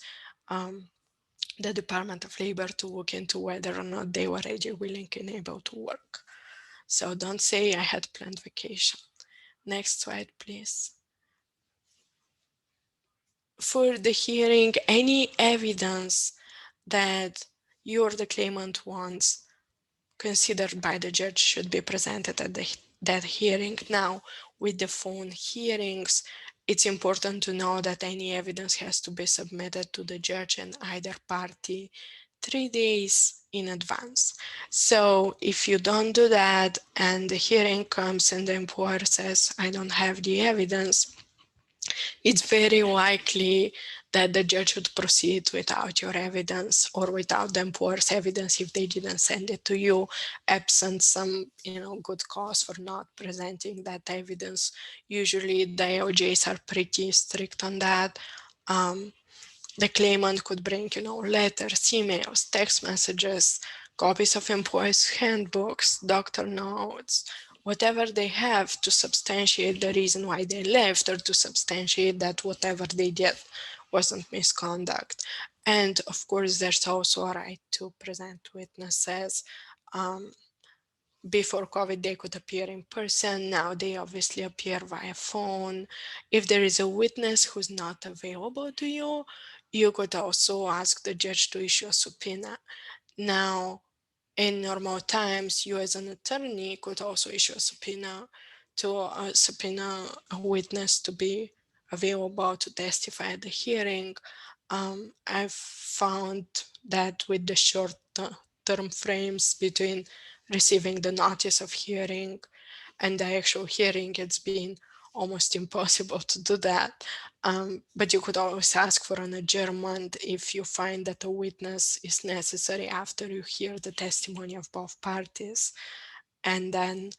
the Department of Labor to look into whether or not they were ready, willing, and able to work. So don't say I had planned vacation. Next slide, please. For the hearing, any evidence that you or the claimant wants considered by the judge should be presented at that hearing. Now, with the phone hearings, it's important to know that any evidence has to be submitted to the judge and either party 3 days in advance. So if you don't do that and the hearing comes and the employer says, I don't have the evidence, it's very likely that the judge would proceed without your evidence or without the employer's evidence if they didn't send it to you, absent some good cause for not presenting that evidence. Usually the AOJs are pretty strict on that. The claimant could bring letters, emails, text messages, copies of employees' handbooks, doctor notes, whatever they have to substantiate the reason why they left, or to substantiate that whatever they did wasn't misconduct. And of course, there's also a right to present witnesses. Before COVID, they could appear in person. Now they obviously appear via phone. If there is a witness who's not available to you, you could also ask the judge to issue a subpoena. Now, in normal times, you as an attorney could also issue a subpoena to subpoena a witness to be available to testify at the hearing. I've found that with the short term frames between receiving the notice of hearing and the actual hearing, it's been almost impossible to do that. But you could always ask for an adjournment if you find that a witness is necessary after you hear the testimony of both parties. And then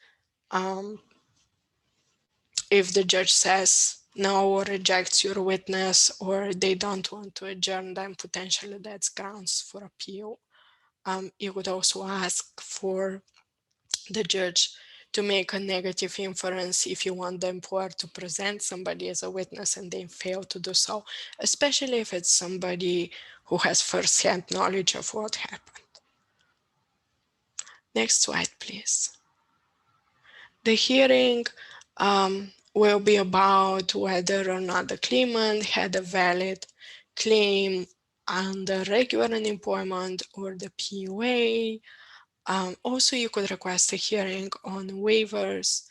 if the judge says no or rejects your witness, or they don't want to adjourn, then potentially that's grounds for appeal. You could also ask for the judge to make a negative inference if you want the employer to present somebody as a witness and they fail to do so, especially if it's somebody who has first-hand knowledge of what happened. Next slide, please. The hearing will be about whether or not the claimant had a valid claim under regular unemployment or the PUA. Also, you could request a hearing on waivers,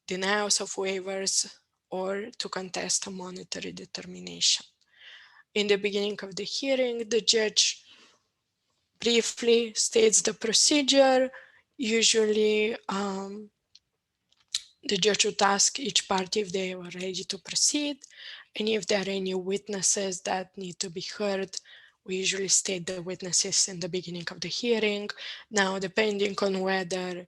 denials of waivers, or to contest a monetary determination. In the beginning of the hearing, the judge briefly states the procedure. Usually, the judge would ask each party if they were ready to proceed, and if there are any witnesses that need to be heard. We usually state the witnesses in the beginning of the hearing. Now, depending on whether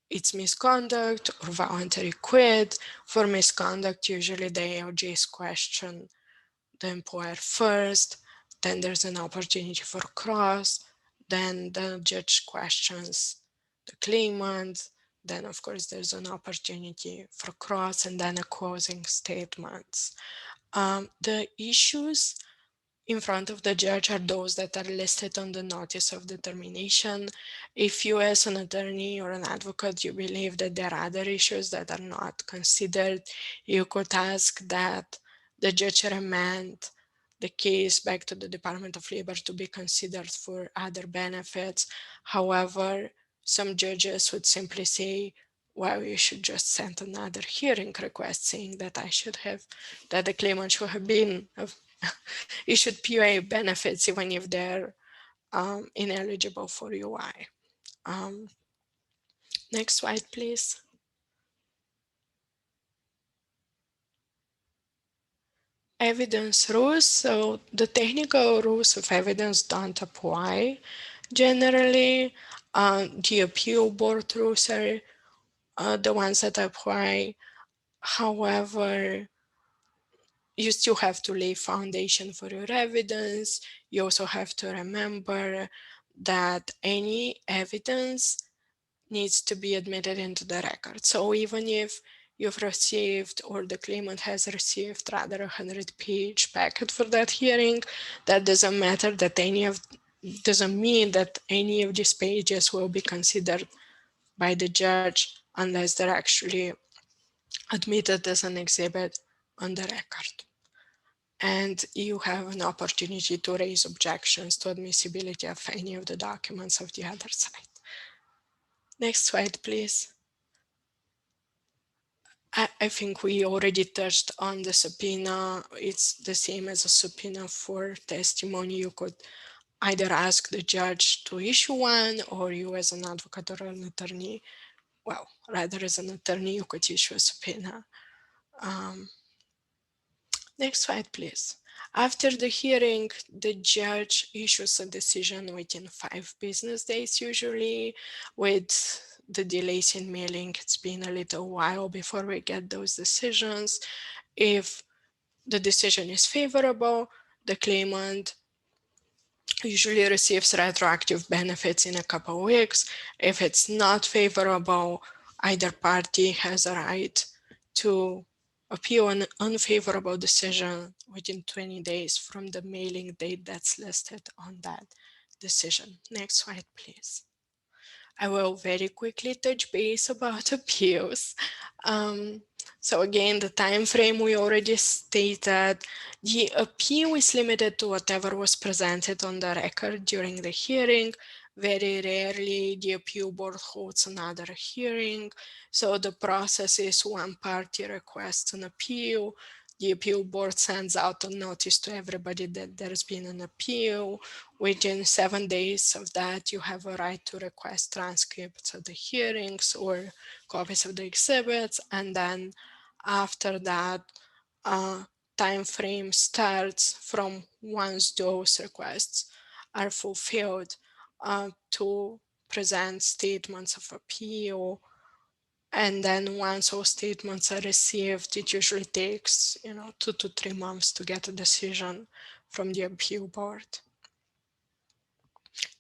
it's misconduct or voluntary quit, for misconduct, usually the ALJs question the employer first, then there's an opportunity for cross, then the judge questions the claimant, then of course there's an opportunity for cross, and then a closing statement. The issues in front of the judge are those that are listed on the notice of determination. If you as an attorney or an advocate, you believe that there are other issues that are not considered, you could ask that the judge remand the case back to the Department of Labor to be considered for other benefits. However, some judges would simply say, well, you should just send another hearing request saying that that the claimant should have been issued PUA benefits even if they're ineligible for UI. Next slide, please. Evidence rules. So the technical rules of evidence don't apply generally. The appeal board rules are the ones that apply. However, you still have to lay foundation for your evidence. You also have to remember that any evidence needs to be admitted into the record. So even if you've received, or the claimant has received, rather, a 100-page packet for that hearing, that doesn't matter, that doesn't mean that any of these pages will be considered by the judge unless they're actually admitted as an exhibit on the record. And you have an opportunity to raise objections to admissibility of any of the documents of the other side. Next slide, please. I think we already touched on the subpoena. It's the same as a subpoena for testimony. You could either ask the judge to issue one, or you as an advocate or an attorney, well, rather as an attorney, you could issue a subpoena. Next slide, please. After the hearing, the judge issues a decision within 5 business days, usually. With the delays in mailing, it's been a little while before we get those decisions. If the decision is favorable, the claimant usually receives retroactive benefits in a couple of weeks. If it's not favorable, either party has a right to appeal an unfavorable decision within 20 days from the mailing date that's listed on that decision. Next slide, please. I will very quickly touch base about appeals. So again, the time frame we already stated. The appeal is limited to whatever was presented on the record during the hearing. Very rarely the appeal board holds another hearing. So the process is one party requests an appeal. The appeal board sends out a notice to everybody that there's been an appeal. Within 7 days of that, you have a right to request transcripts of the hearings or copies of the exhibits. And then after that, time frame starts from once those requests are fulfilled to present statements of appeal. And then once all statements are received, it usually takes 2 to 3 months to get a decision from the appeal board.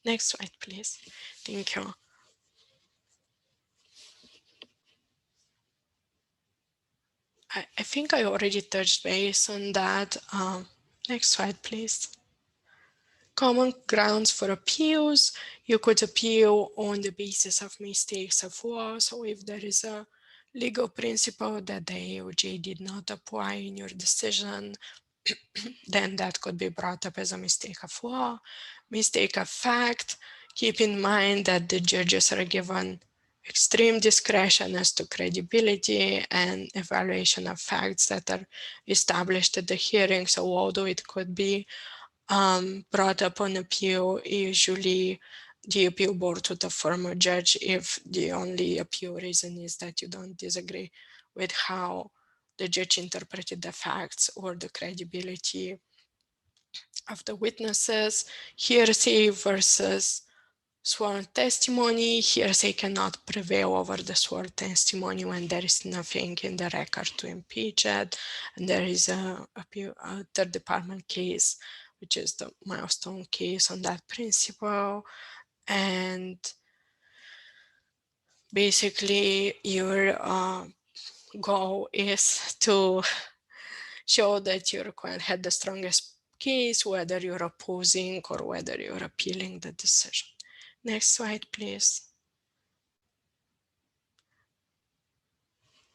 Next slide, please. Thank you. I think I already touched base on that. Next slide, please. Common grounds for appeals. You could appeal on the basis of mistakes of law. So if there is a legal principle that the AOJ did not apply in your decision, then that could be brought up as a mistake of law. Mistake of fact. Keep in mind that the judges are given extreme discretion as to credibility and evaluation of facts that are established at the hearing. So although it could be brought up on appeal, usually the appeal board would affirm a judge if the only appeal reason is that you don't disagree with how the judge interpreted the facts or the credibility of the witnesses. Hearsay versus sworn testimony. Hearsay cannot prevail over the sworn testimony when there is nothing in the record to impeach it. And there is a third department case, which is the milestone case on that principle. And basically your goal is to show that your client had the strongest case, whether you're opposing or whether you're appealing the decision. Next slide, please.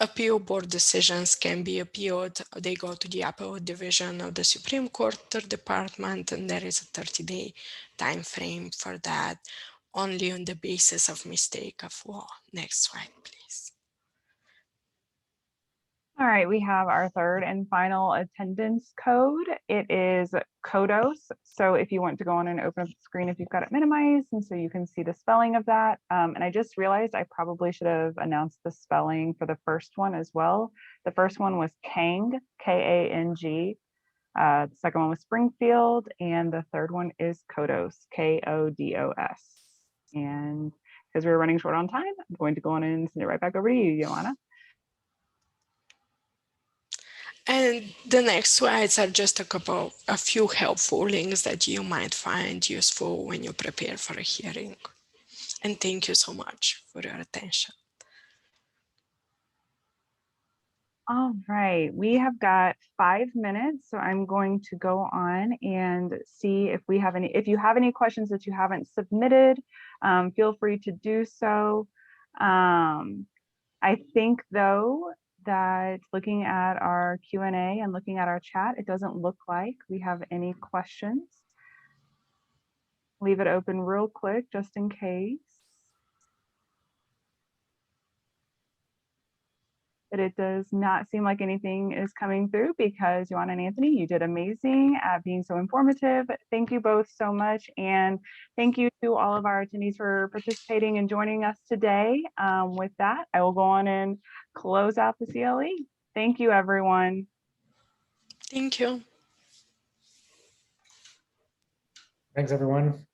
Appeal board decisions can be appealed. They go to the appellate division of the Supreme Court Third Department, and there is a 30-day time frame for that, only on the basis of mistake of law. Next slide, please. All right, we have our third and final attendance code. It is CODOS. So if you want to go on and open up the screen, if you've got it minimized, and so you can see the spelling of that. And I just realized I probably should have announced the spelling for the first one as well. The first one was Kang, K-A-N-G. The second one was Springfield, and the third one is CODOS, K-O-D-O-S. And because we're running short on time, I'm going to go on and send it right back over to you, Yoana. And the next slides are just a few helpful links that you might find useful when you prepare for a hearing. And thank you so much for your attention. All right, we have got 5 minutes, so I'm going to go on and see if we have any. If you have any questions that you haven't submitted, feel free to do so. I think though that looking at our Q&A and looking at our chat, it doesn't look like we have any questions. Leave it open real quick just in case. But it does not seem like anything is coming through because Yoana and Anthony, you did amazing at being so informative. Thank you both so much. And thank you to all of our attendees for participating and joining us today. With that, I will go on and close out the CLE. Thank you, everyone. Thank you. Thanks, everyone.